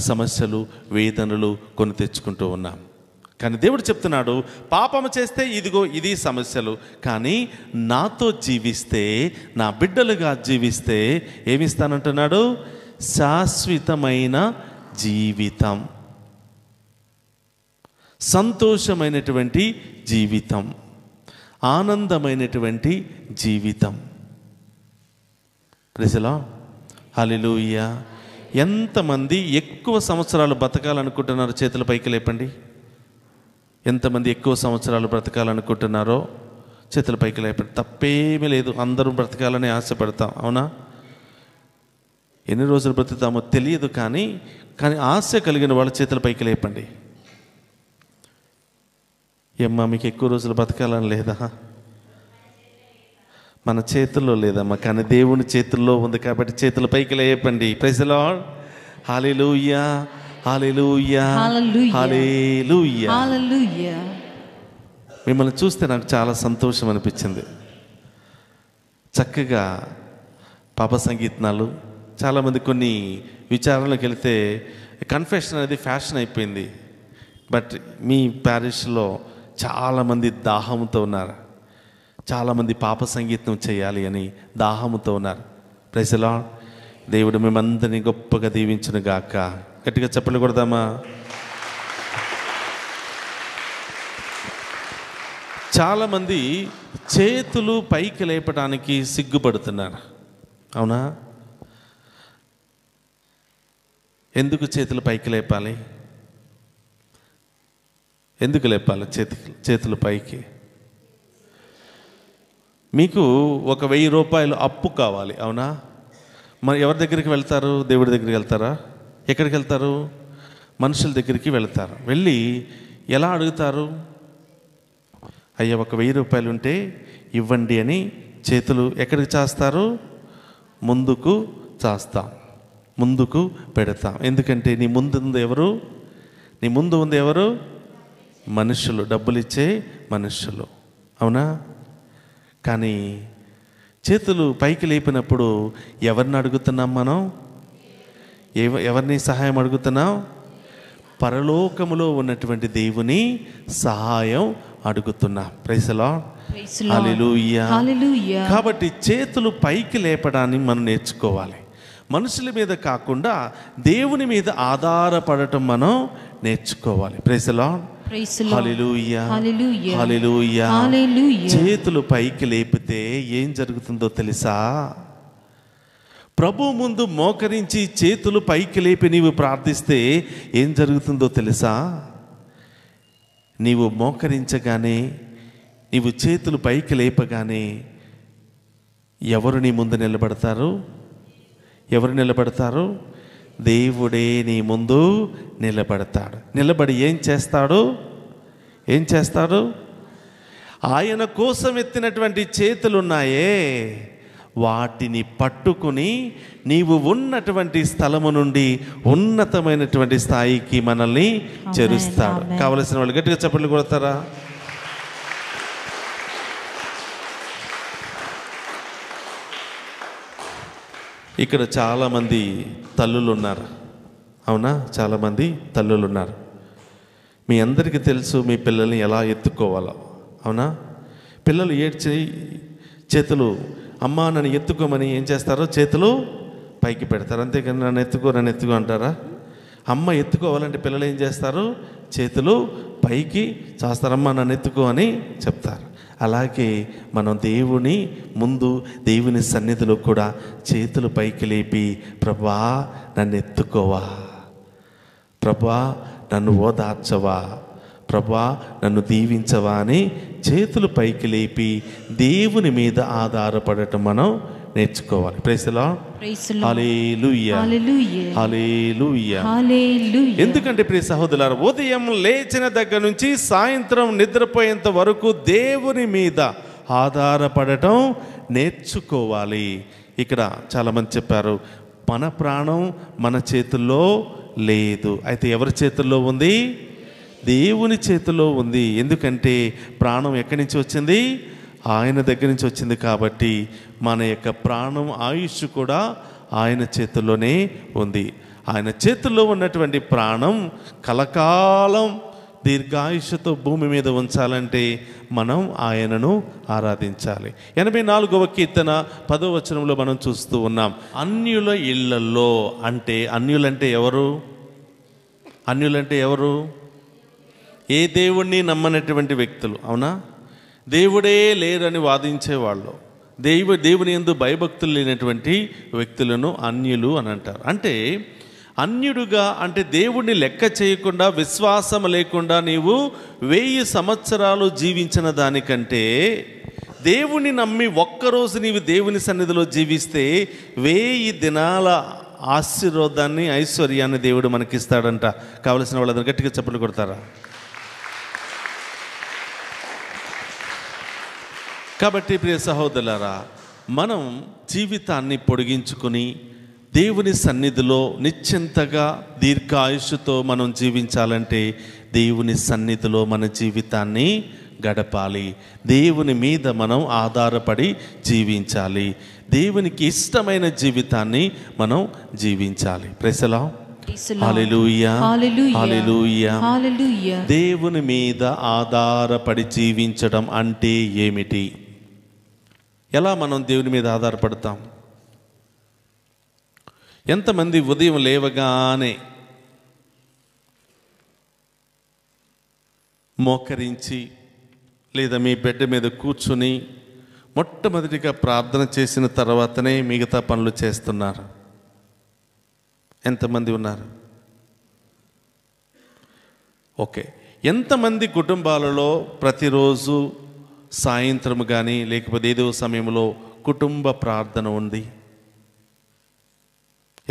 సమస్యలు, వేదనలు కొని తెచ్చుకుంటూ ఉన్నాం. కానీ దేవుడు చెప్తున్నాడు, పాపము చేస్తే ఇదిగో ఇది సమస్యలు, కానీ నాతో జీవిస్తే, నా బిడ్డలుగా జీవిస్తే ఏమిస్తానంటున్నాడు? శాశ్వతమైన జీవితం, సంతోషమైనటువంటి జీవితం, ఆనందమైనటువంటి జీవితం. ప్రైజ్లా, హల్లెలూయా. ఎంతమంది ఎక్కువ సంవత్సరాలు బ్రతకాలనుకుంటున్నారో చేతుల పైకి లేపండి. ఎంతమంది ఎక్కువ సంవత్సరాలు బ్రతకాలనుకుంటున్నారో చేతుల పైకి లేపండి. తప్పేమీ లేదు, అందరూ బ్రతకాలని ఆశపడతాం, అవునా? ఎన్ని రోజులు బ్రతుకుతామో తెలియదు, కానీ ఆశ కలిగిన వాళ్ళ చేతుల పైకి లేపండి. ఏమ్మా, మీకు ఎక్కువ రోజులు బ్రతకాలని లేదా? మన చేతుల్లో లేదమ్మా, కానీ దేవుని చేతుల్లో ఉంది. కాబట్టి చేతుల పైకి లేపండి. ప్రైజ్ ది లార్డ్, హల్లెలూయా, హల్లెలూయా, హల్లెలూయా, హల్లెలూయా. మిమ్మల్ని చూస్తే నాకు చాలా సంతోషం అనిపించింది. చక్కగా పాప సంగీతనాలు, చాలామంది కొన్ని విచారణలకు వెళితే కన్ఫెషన్ అనేది ఫ్యాషన్ అయిపోయింది. బట్ మీ ప్యారిష్లో చాలామంది దాహంతో ఉన్నారు, చాలామంది పాప సంగీతం చేయాలి అని దాహంతో ఉన్నారు. Praise the Lord. దేవుడు మేమందరినీ గొప్పగా దీవించును గాక. గట్టిగా చప్పట్లు కొడదామా? చాలామంది చేతులు పైకి లేపడానికి సిగ్గుపడుతున్నారు, అవునా? ఎందుకు చేతులు పైకి లేపాలి? ఎందుకు లేపాలి చేతులు పైకి? మీకు ఒక 1000 రూపాయలు అప్పు కావాలి, అవునా? మరి ఎవరి దగ్గరికి వెళ్తారు? దేవుడి దగ్గరికి వెళ్తారా? ఎక్కడికి వెళ్తారు? మనుషుల దగ్గరికి వెళ్తారు. వెళ్ళి ఎలా అడుగుతారు? అయ్యా, ఒక 1000 రూపాయలు ఉంటే ఇవ్వండి అని చేతులు ఎక్కడికి చాస్తారు? ముందుకు చాస్తాం, ముందుకు పెడతాం. ఎందుకంటే నీ ముందు ఉంది ఎవరు? నీ ముందు ఉంది ఎవరు? మనుషులు, డబ్బులు ఇచ్చే మనుషులు, అవునా? కానీ చేతులు పైకి లేపినప్పుడు ఎవరిని అడుగుతున్నాం మనం? ఎవరిని సహాయం అడుగుతున్నాం? పరలోకములో ఉన్నటువంటి దేవుని సహాయం అడుగుతున్నాం. ప్రైజ్ ది లార్డ్, హల్లెలూయా. కాబట్టి చేతులు పైకి లేపడాన్ని మనం నేర్చుకోవాలి. మనుషుల మీద కాకుండా దేవుని మీద ఆధారపడటం మనం నేర్చుకోవాలి. ప్రైజ్ ది లార్డ్, హల్లెలూయా, హల్లెలూయా. చేతులు పైకి లేపితే ఏం జరుగుతుందో తెలుసా? ప్రభు ముందు మోకరించి చేతులు పైకి లేపి నీవు ప్రార్థిస్తే ఏం జరుగుతుందో తెలుసా? నీవు మోకరించగానే, నీవు చేతులు పైకి లేపగానే ఎవరు నీ ముందు నిలబడతారు? ఎవరు నిలబడతారు? దేవుడే నీ ముందు నిలబడతాడు. నిలబడి ఏం చేస్తాడు? ఏం చేస్తాడు? ఆయన కోసం ఎత్తినటువంటి చేతులున్నాయే, వాటిని పట్టుకుని నీవు ఉన్నటువంటి స్థలము నుండి ఉన్నతమైనటువంటి స్థాయికి మనల్ని చేరుస్తాడు. కావలసిన వాళ్ళు గట్టిగా చప్పట్లు కొడతారా? ఇక్కడ చాలామంది తల్లులు ఉన్నారు, అవునా? చాలామంది తల్లులు ఉన్నారు. మీ అందరికీ తెలుసు మీ పిల్లల్ని ఎలా ఎత్తుకోవాలో, అవునా? పిల్లలు ఏడ్చి చేతులు అమ్మా నన్ను ఎత్తుకోమని ఏం చేస్తారో చేతులు పైకి పెడతారు, అంతేకాని నన్ను ఎత్తుకో అంటారా? అమ్మ ఎత్తుకోవాలంటే పిల్లలు ఏం చేస్తారు? చేతులు పైకి చేస్తారమ్మా నన్ను ఎత్తుకో అని చెప్తారు. అలాగే మనం దేవుని ముందు, దేవుని సన్నిధిలో కూడా చేతులు పైకి లేపి ప్రభా నన్ను ఎత్తుకోవా, ప్రభా నన్ను ఓదార్చవా, ప్రభా నన్ను దీవించవా అని చేతులు పైకి లేపి దేవుని మీద ఆధారపడటం మనం నేర్చుకోవాలి. Praise the Lord. హల్లెలూయా, హల్లెలూయా, హల్లెలూయా. ఎందుకంటే ప్రియ సహోదరులారా, ఉదయం లేచిన దగ్గర నుంచి సాయంత్రం నిద్రపోయేంత వరకు దేవుని మీద ఆధారపడటం నేర్చుకోవాలి. ఇక్కడ చాలామంది చెప్పారు మన ప్రాణం మన చేతుల్లో లేదు. అయితే ఎవరి చేతుల్లో ఉంది? దేవుని చేతిలో ఉంది. ఎందుకంటే ప్రాణం ఎక్కడి నుంచి వచ్చింది? ఆయన దగ్గర నుంచి వచ్చింది. కాబట్టి మన యొక్క ప్రాణం, ఆయుష్ కూడా ఆయన చేతుల్లోనే ఉంది. ఆయన చేతుల్లో ఉన్నటువంటి ప్రాణం కలకాలం దీర్ఘాయుష్తో భూమి మీద ఉంచాలంటే మనం ఆయనను ఆరాధించాలి. 84వ కీర్తన 10వ వచనంలో మనం చూస్తూ ఉన్నాం, అన్యుల ఇళ్లలో. అంటే అన్యులంటే ఎవరు? అన్యులంటే ఎవరు? ఏ దేవుణ్ణి నమ్మనటువంటి వ్యక్తులు, అవునా? దేవుడే లేరని వాదించేవాళ్ళు, దేవుని యందు భయభక్తులు లేనటువంటి వ్యక్తులను అన్యులు అని అంటారు. అంటే అన్యుడుగా అంటే దేవుణ్ణి లెక్క చేయకుండా, విశ్వాసం లేకుండా నీవు 1000 సంవత్సరాలు జీవించిన దానికంటే దేవుని నమ్మి ఒక్కరోజు నీవు దేవుని సన్నిధిలో జీవిస్తే 1000 దినాల ఆశీర్వాదాన్ని, ఐశ్వర్యాన్ని దేవుడు మనకిస్తాడంట. కావలసిన వాళ్ళందరూ గట్టిగా చప్పట్లు కొడతారా? కాబట్టి ప్రియ సహోదరులారా, మనం జీవితాన్ని పొడిగించుకొని దేవుని సన్నిధిలో నిశ్చింతగా దీర్ఘాయుష్తో మనం జీవించాలంటే దేవుని సన్నిధిలో మన జీవితాన్ని గడపాలి. దేవుని మీద మనం ఆధారపడి జీవించాలి. దేవునికి ఇష్టమైన జీవితాన్ని మనం జీవించాలి. Praise the Lord. హల్లెలూయా, హల్లెలూయా, హల్లెలూయా. దేవుని మీద ఆధారపడి జీవించడం అంటే ఏమిటి? ఎలా మనం దేవుని మీద ఆధారపడతాం? ఎంతమంది ఉదయం లేవగానే మోకరించి లేదా మీ బెడ్ మీద కూర్చుని మొట్టమొదటిగా ప్రార్థన చేసిన తర్వాతనే మిగతా పనులు చేస్తున్నారు? ఎంతమంది ఉన్నారు? ఓకే. ఎంతమంది కుటుంబాలలో ప్రతిరోజు సాయంత్రం కానీ లేకపోతే ఏదో సమయంలో కుటుంబ ప్రార్థన ఉంది?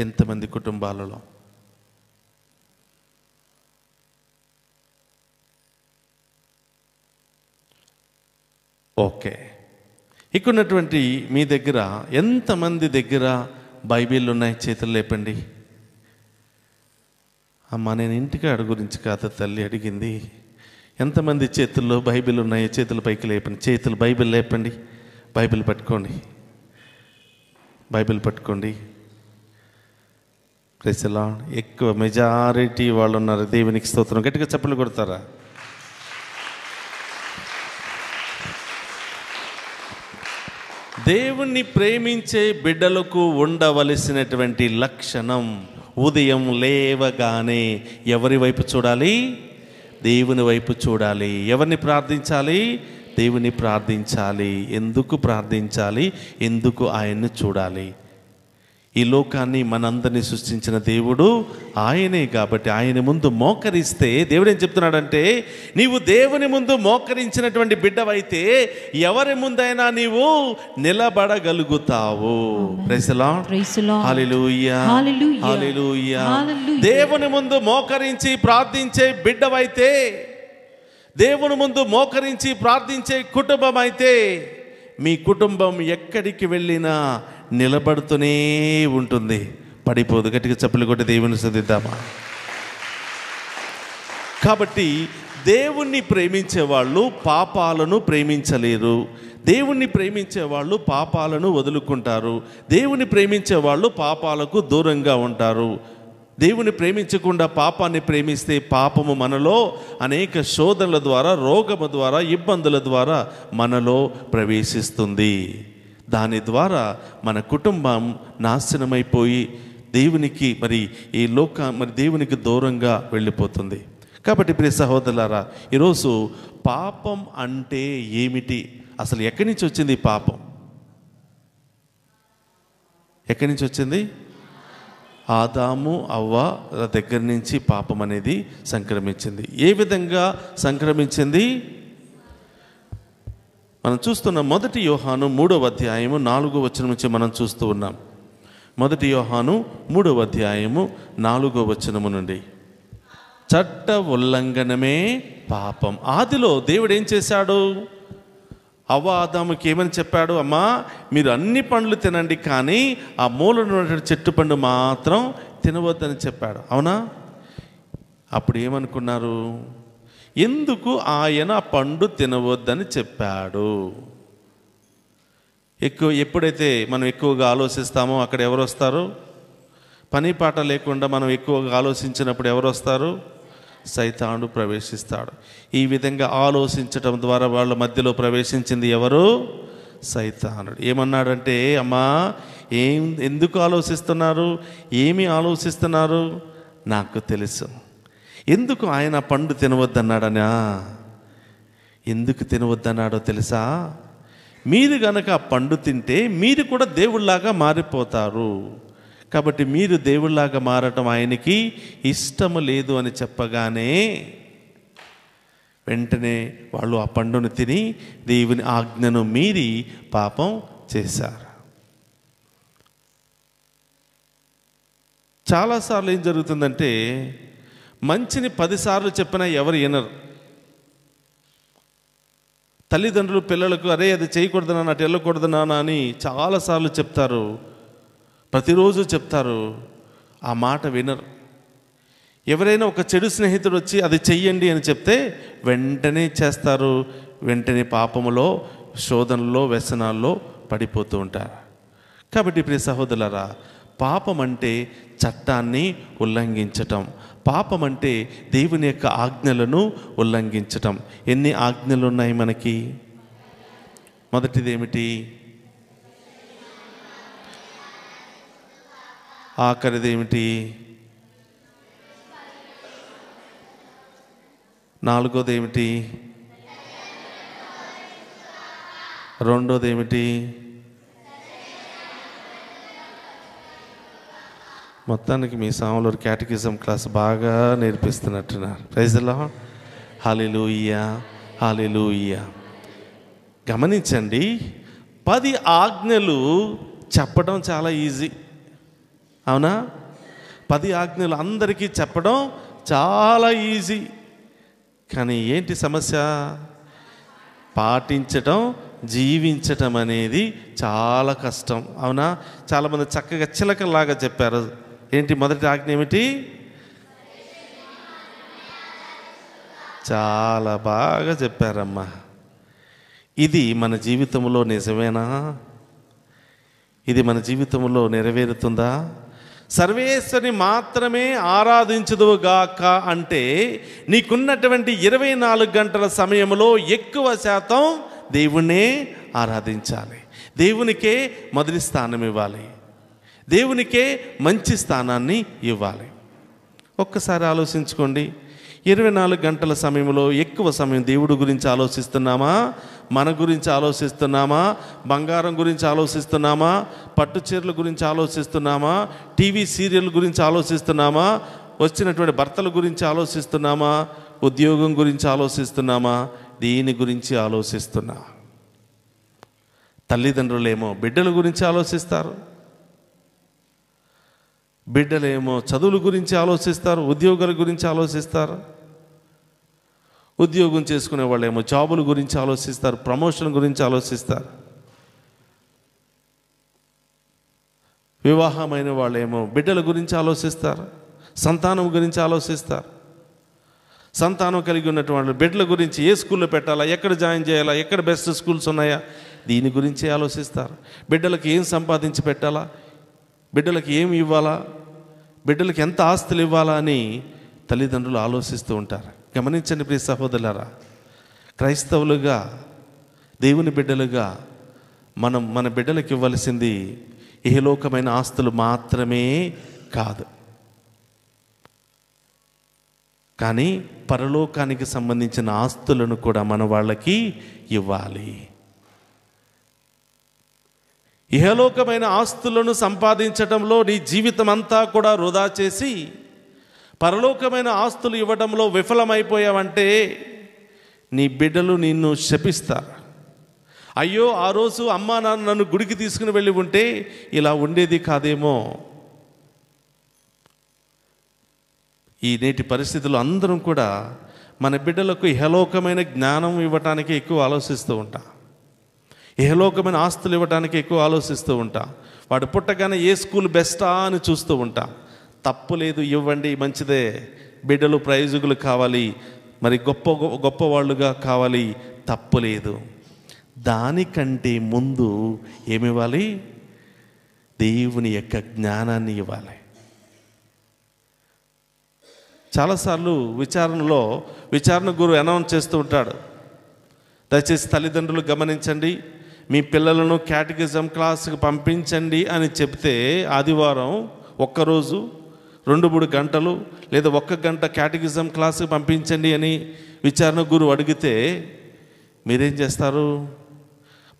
ఎంతమంది కుటుంబాలలో? ఓకే. ఇక్కడున్నటువంటి మీ దగ్గర ఎంతమంది దగ్గర బైబిల్ ఉన్నాయి? చేతులు లేపండి. అమ్మ నేను ఇంటికాడ గురించి కాదు తల్లి అడిగింది, ఎంతమంది చేతుల్లో బైబిల్ ఉన్నాయి? చేతులు పైకి లేపండి. చేతులు బైబిల్ లేపండి. బైబిల్ పట్టుకోండి, బైబిల్ పట్టుకోండి. Praise the Lord. ఎక్కువ మెజారిటీ వాళ్ళు ఉన్నారు. దేవునికి స్తోత్రం. గట్టిగా చప్పట్లు కొడతారా? దేవుణ్ణి ప్రేమించే బిడ్డలకు ఉండవలసినటువంటి లక్షణం, ఉదయం లేవగానే ఎవరి వైపు చూడాలి? దేవుని వైపు చూడాలి. ఎవరిని ప్రార్థించాలి? దేవుని ప్రార్థించాలి. ఎందుకు ప్రార్థించాలి? ఎందుకు ఆయన్ని చూడాలి? ఈ లోకాన్ని మనందరినీ సృష్టించిన దేవుడు ఆయనే. కాబట్టి ఆయన ముందు మోకరిస్తే దేవుడు ఏం చెప్తున్నాడంటే, నీవు దేవుని ముందు మోకరించినటువంటి బిడ్డవైతే ఎవరి ముందైనా నీవు నిలబడగలుగుతావు. Praise the Lord. హల్లెలూయా, హల్లెలూయా. దేవుని ముందు మోకరించి ప్రార్థించే బిడ్డవైతే, దేవుని ముందు మోకరించి ప్రార్థించే కుటుంబం అయితే, మీ కుటుంబం ఎక్కడికి వెళ్ళినా నిలబడుతూనే ఉంటుంది, పడిపోదు. గట్టిగా చప్పట్లు కొట్టి దేవుని స్తుతిద్దామా? కాబట్టి దేవుణ్ణి ప్రేమించే వాళ్ళు పాపాలను ప్రేమించలేరు. దేవుణ్ణి ప్రేమించే వాళ్ళు పాపాలను వదులుకుంటారు. దేవుని ప్రేమించే వాళ్ళు పాపాలకు దూరంగా ఉంటారు. దేవుని ప్రేమించకుండా పాపాన్ని ప్రేమిస్తే పాపము మనలో అనేక శోధనల ద్వారా, రోగము ద్వారా, ఇబ్బందుల ద్వారా మనలో ప్రవేశిస్తుంది. దాని ద్వారా మన కుటుంబం నాశనమైపోయి దేవునికి దేవునికి దూరంగా వెళ్ళిపోతుంది. కాబట్టి ప్రియ సహోదరులారా, ఈరోజు పాపం అంటే ఏమిటి, అసలు ఎక్కడి నుంచి వచ్చింది ఈ పాపం? ఎక్కడి నుంచి వచ్చింది? ఆదాము అవ్వ దగ్గర నుంచి పాపం అనేది సంక్రమించింది. ఏ విధంగా సంక్రమించింది? మనం చూస్తున్న 1 యోహాను 3వ అధ్యాయము 4వ వచనం నుంచి మనం చూస్తూ ఉన్నాం. 1 యోహాను 3వ అధ్యాయము 4వ వచనము నుండి, చట్ట ఉల్లంఘనమే పాపం. ఆదిలో దేవుడు ఏం చేశాడు? అవ్వ ఆదాముకి ఏమని చెప్పాడు? అమ్మా, మీరు అన్ని పండ్లు తినండి, కానీ ఆ మూలలో ఉన్నటువంటి చెట్టు పండు మాత్రం తినవద్దని చెప్పాడు. అవునా? అప్పుడు ఏమనుకున్నారు? ఎందుకు ఆయన పండు తినవద్దని చెప్పాడు? ఎప్పుడైతే మనం ఎక్కువగా ఆలోచిస్తామో అక్కడ ఎవరు వస్తారు? పని పాట లేకుండా మనం ఎక్కువగా ఆలోచించినప్పుడు ఎవరు వస్తారు? సైతానుడు ప్రవేశిస్తాడు. ఈ విధంగా ఆలోచించటం ద్వారా వాళ్ళ మధ్యలో ప్రవేశించింది ఎవరు? సైతానుడు. ఏమన్నాడంటే, అమ్మా, ఎందుకు ఆలోచిస్తున్నారు? ఏమి ఆలోచిస్తున్నారు? నాకు తెలుసు. ఎందుకు ఆయన పండు తినవద్దన్నాడనా? ఎందుకు తినవద్దన్నాడో తెలుసా? మీరు గనక ఆ పండు తింటే మీరు కూడా దేవుళ్ళలాగా మారిపోతారు. కాబట్టి మీరు దేవుళ్ళలాగా మారటం ఆయనకి ఇష్టము లేదు అని చెప్పగానే వెంటనే వాళ్ళు ఆ పండును తిని దేవుని ఆజ్ఞను మీరి పాపం చేశారు. చాలాసార్లు ఏం జరుగుతుందంటే, మంచిని 10 సార్లు చెప్పినా ఎవరు వినరు. తల్లిదండ్రులు పిల్లలకు అరే అది చేయకూడదు నాన్న, అటు వెళ్ళకూడదు నాన్న అని చాలాసార్లు చెప్తారు, ప్రతిరోజు చెప్తారు. ఆ మాట వినరు. ఎవరైనా ఒక చెడు స్నేహితుడు వచ్చి అది చెయ్యండి అని చెప్తే వెంటనే చేస్తారు. వెంటనే పాపములో, శోధనలో, వ్యసనాల్లో పడిపోతూ ఉంటారు. కాబట్టి ప్రియ సహోదరులారా, పాపం అంటే చట్టాన్ని ఉల్లంఘించటం. పాపం అంటే దేవుని యొక్క ఆజ్ఞలను ఉల్లంఘించటం. ఎన్ని ఆజ్ఞలు ఉన్నాయి మనకి? మొదటిది ఏమిటి? ఆఖరిది ఏమిటి? 4వది ఏమిటి? 2వది ఏమిటి? మొత్తానికి మీ సాములూరు క్యాటకిజం క్లాస్ బాగా నేర్పిస్తున్నట్టున్నారు. Praise the Lord. హల్లెలూయా, హల్లెలూయా. గమనించండి, 10 ఆజ్ఞలు చెప్పడం చాలా ఈజీ. అవునా? 10 ఆజ్ఞలు అందరికీ చెప్పడం చాలా ఈజీ. కానీ ఏంటి సమస్య? పాటించటం, జీవించటం అనేది చాలా కష్టం. అవునా? చాలామంది చక్కగా చిలకలాగా చెప్పారు. ఏంటి మొదటి ఆజ్ఞ ఏమిటి? చాలా బాగా చెప్పారమ్మా. ఇది మన జీవితంలో నిజమేనా? ఇది మన జీవితంలో నెరవేరుతుందా? సర్వేశ్వరిని మాత్రమే ఆరాధించుదువుగాక అంటే నీకున్నటువంటి 24 గంటల సమయంలో ఎక్కువ శాతం దేవుణ్ణే ఆరాధించాలి. దేవునికే మొదటి స్థానం ఇవ్వాలి. దేవునికే మంచి స్థానాన్ని ఇవ్వాలి. ఒక్కసారి ఆలోచించుకోండి. 24 గంటల సమయంలో ఎక్కువ సమయం దేవుడి గురించి ఆలోచిస్తున్నామా? మన గురించి ఆలోచిస్తున్నామా? బంగారం గురించి ఆలోచిస్తున్నామా? పట్టు చీరల గురించి ఆలోచిస్తున్నామా? టీవీ సీరియల్ గురించి ఆలోచిస్తున్నామా? వచ్చినటువంటి భర్తల గురించి ఆలోచిస్తున్నామా? ఉద్యోగం గురించి ఆలోచిస్తున్నామా? దీని గురించి ఆలోచిస్తున్నా. తల్లిదండ్రులేమో బిడ్డల గురించి ఆలోచిస్తారు, బిడ్డలేమో చదువుల గురించి ఆలోచిస్తారు, ఉద్యోగాల గురించి ఆలోచిస్తారు. ఉద్యోగం చేసుకునే వాళ్ళేమో జాబుల గురించి ఆలోచిస్తారు, ప్రమోషన్ గురించి ఆలోచిస్తారు. వివాహమైన వాళ్ళేమో బిడ్డల గురించి ఆలోచిస్తారు, సంతానం గురించి ఆలోచిస్తారు. సంతానం కలిగి ఉన్నటువంటి బిడ్డల గురించి ఏ స్కూల్లో పెట్టాలా, ఎక్కడ జాయిన్ చేయాలా, ఎక్కడ బెస్ట్ స్కూల్స్ ఉన్నాయా, దీని గురించి ఆలోచిస్తారు. బిడ్డలకు ఏం సంపాదించి పెట్టాలా, బిడ్డలకు ఏమి ఇవ్వాలా, బిడ్డలకు ఎంత ఆస్తులు ఇవ్వాలా అని తల్లిదండ్రులు ఆలోచిస్తూ ఉంటారు. గమనించండి ప్రియ సహోదరులారా, క్రైస్తవులుగా దేవుని బిడ్డలుగా మనం మన బిడ్డలకు ఇవ్వాల్సింది ఇహలోకమైన ఆస్తులు మాత్రమే కాదు, కానీ పరలోకానికి సంబంధించిన ఆస్తులను కూడా మన వాళ్ళకి ఇవ్వాలి. ఇహలోకమైన ఆస్తులను సంపాదించడంలో నీ జీవితం అంతా కూడా వృధా చేసి పరలోకమైన ఆస్తులు ఇవ్వడంలో విఫలమైపోయావంటే నీ బిడ్డలు నిన్ను శపిస్తారు. అయ్యో, ఆ రోజు అమ్మా నాన్న నన్ను గుడికి తీసుకుని వెళ్ళి ఉంటే ఇలా ఉండేది కాదేమో. ఈ నేటి పరిస్థితుల్లో అందరం కూడా మన బిడ్డలకు ఇహలోకమైన జ్ఞానం ఇవ్వటానికి ఎక్కువ ఆలోచిస్తూ ఉంటాం, ఇహలోకమైన ఆస్తులు ఇవ్వడానికి ఎక్కువ ఆలోచిస్తూ ఉంటాం. వాడు పుట్టగానే ఏ స్కూల్ బెస్టా అని చూస్తూ ఉంటాం. తప్పు లేదు, ఇవ్వండి, మంచిదే. బిడ్డలు ప్రయోజకులు కావాలి, మరి గొప్ప వాళ్ళుగా కావాలి, తప్పు లేదు. దానికంటే ముందు ఏమివ్వాలి? దేవుని యొక్క జ్ఞానాన్ని ఇవ్వాలి. చాలాసార్లు విచారణ గురువు అనౌన్స్ చేస్తూ ఉంటాడు, దయచేసి తల్లిదండ్రులు గమనించండి, మీ పిల్లలను క్యాటగిజం క్లాస్కి పంపించండి అని చెప్తే ఆదివారం ఒక్కరోజు 2-3 గంటలు లేదా 1 గంట క్యాటగిజం క్లాస్కి పంపించండి అని విచారణ గురువు అడిగితే మీరేం చేస్తారు?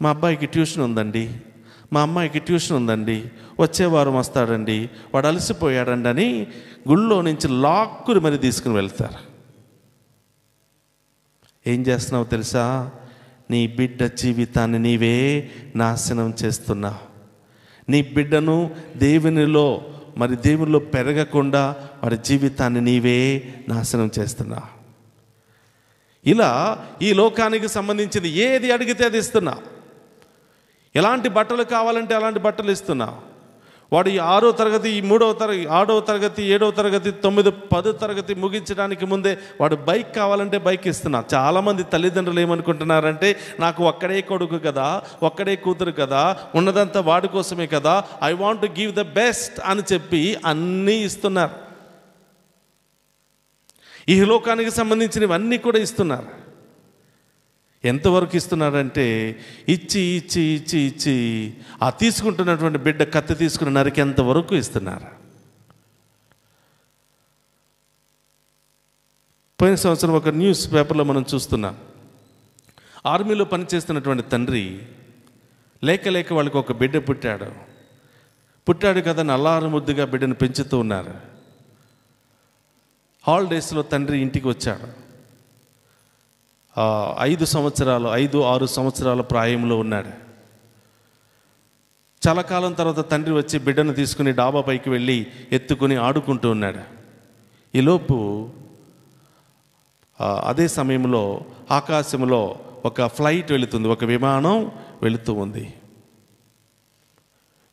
మా అబ్బాయికి ట్యూషన్ ఉందండి, మా అమ్మాయికి ట్యూషన్ ఉందండి, వచ్చే వారం వస్తాడండి, వాడు అలసిపోయాడండి అని గుళ్ళో నుంచి లాక్కుని మరి తీసుకుని వెళ్తారు. ఏం చేస్తున్నావు తెలుసా? నీ బిడ్డ జీవితాన్ని నీవే నాశనం చేస్తున్నావు. నీ బిడ్డను దేవునిలో పెరగకుండా వాడి జీవితాన్ని నీవే నాశనం చేస్తున్నావు. ఇలా ఈ లోకానికి సంబంధించింది ఏది అడిగితే అది ఇస్తున్నావు. ఎలాంటి బట్టలు కావాలంటే అలాంటి బట్టలు ఇస్తున్నావు. వాడు 6వ తరగతి, 3వ తరగతి, 6వ తరగతి, 7వ తరగతి, 9, 10 తరగతి ముగించడానికి ముందే వాడు బైక్ కావాలంటే బైక్ ఇస్తున్నా. చాలామంది తల్లిదండ్రులు ఏమనుకుంటున్నారంటే, నాకు ఒక్కడే కొడుకు కదా, ఒక్కడే కూతురు కదా, ఉన్నదంతా వాడి కోసమే కదా, I want to give the best అని చెప్పి అన్నీ ఇస్తున్నారు. ఈ లోకానికి సంబంధించినవన్నీ కూడా ఇస్తున్నారు. ఎంతవరకు ఇస్తున్నారంటే ఇచ్చి ఇచ్చి ఇచ్చి ఇచ్చి ఆ తీసుకుంటున్నటువంటి బిడ్డ కత్తి తీసుకుని నరికేంత వరకు ఇస్తున్నారు. పోయిన సంవత్సరం ఒక న్యూస్ పేపర్లో మనం చూస్తున్నాం. ఆర్మీలో పనిచేస్తున్నటువంటి తండ్రి లేక వాళ్ళకి ఒక బిడ్డ పుట్టాడు కదా అని అల్లారు ముద్దుగా బిడ్డను పెంచుతూ ఉన్నారు. హాలిడేస్లో తండ్రి ఇంటికి వచ్చాడు. 5-6 సంవత్సరాల ప్రాయంలో ఉన్నాడు. చాలా కాలం తర్వాత తండ్రి వచ్చి బిడ్డను తీసుకుని డాబా పైకి వెళ్ళి ఎత్తుకుని ఆడుకుంటూ ఉన్నాడు. ఈలోపు అదే సమయంలో ఆకాశంలో ఒక ఫ్లైట్ వెళుతుంది, ఒక విమానం వెళుతూ ఉంది.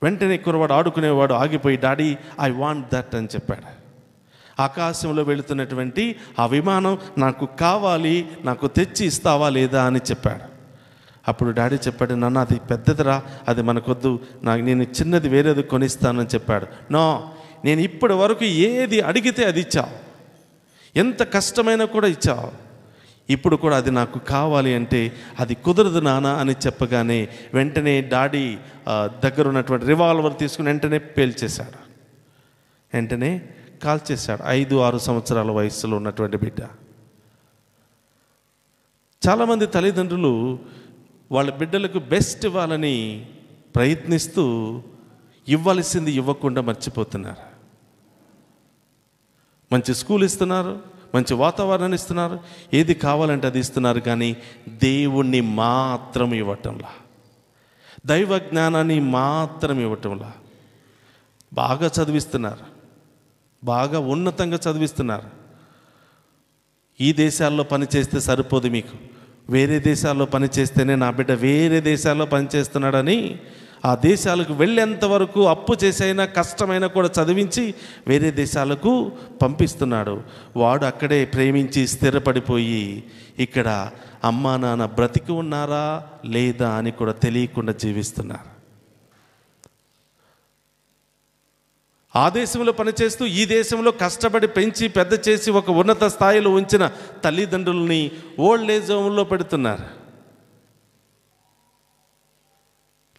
వెంటనే కుర్రవాడు ఆడుకునేవాడు ఆగిపోయి, డాడీ ఐ వాంట్ దట్ అని చెప్పాడు. ఆకాశంలో వెళుతున్నటువంటి ఆ విమానం నాకు కావాలి, నాకు తెచ్చి ఇస్తావా లేదా అని చెప్పాడు. అప్పుడు డాడీ చెప్పాడు, నాన్న అది పెద్దదిరా, అది మనకొద్దు, నేను చిన్నది వేరేది కొనిస్తానని చెప్పాడు. నో, నేను ఇప్పటి వరకు ఏది అడిగితే అది ఇచ్చావు, ఎంత కష్టమైనా కూడా ఇచ్చావు, ఇప్పుడు కూడా అది నాకు కావాలి అంటే అది కుదరదు నాన్న అని చెప్పగానే వెంటనే డాడీ దగ్గర ఉన్నటువంటి రివాల్వర్ తీసుకుని వెంటనే పేల్చేశాడు, వెంటనే కాల్చేశాడు. 5-6 సంవత్సరాల వయసులో ఉన్నటువంటి బిడ్డ. చాలామంది తల్లిదండ్రులు వాళ్ళ బిడ్డలకు బెస్ట్ ఇవ్వాలని ప్రయత్నిస్తూ ఇవ్వాల్సింది ఇవ్వకుండా మర్చిపోతున్నారు. మంచి స్కూల్ ఇస్తున్నారు, మంచి వాతావరణాన్ని ఇస్తున్నారు, ఏది కావాలంటే అది ఇస్తున్నారు, కానీ దేవుణ్ణి మాత్రం ఇవ్వటంలా, దైవ జ్ఞానాన్ని మాత్రం ఇవ్వటంలా. బాగా చదివిస్తున్నారు, బాగా ఉన్నతంగా చదివిస్తున్నారు. ఈ దేశాల్లో పనిచేస్తే సరిపోదు, మీకు వేరే దేశాల్లో పనిచేస్తేనే నా బిడ్డ వేరే దేశాల్లో పనిచేస్తున్నాడని ఆ దేశాలకు వెళ్ళేంత వరకు అప్పు చేసైనా కష్టమైనా కూడా చదివించి వేరే దేశాలకు పంపిస్తున్నాడు. వాడు అక్కడే ప్రేమించి స్థిరపడిపోయి ఇక్కడ అమ్మా నాన్న బ్రతికి ఉన్నారా లేదా అని కూడా తెలియకుండా జీవిస్తున్నారు. ఆ దేశంలో పనిచేస్తూ ఈ దేశంలో కష్టపడి పెంచి పెద్ద చేసి ఒక ఉన్నత స్థాయిలో ఉంచిన తల్లిదండ్రులని ఓల్డ్ ఏజ్ హోమ్లో పెడుతున్నారు.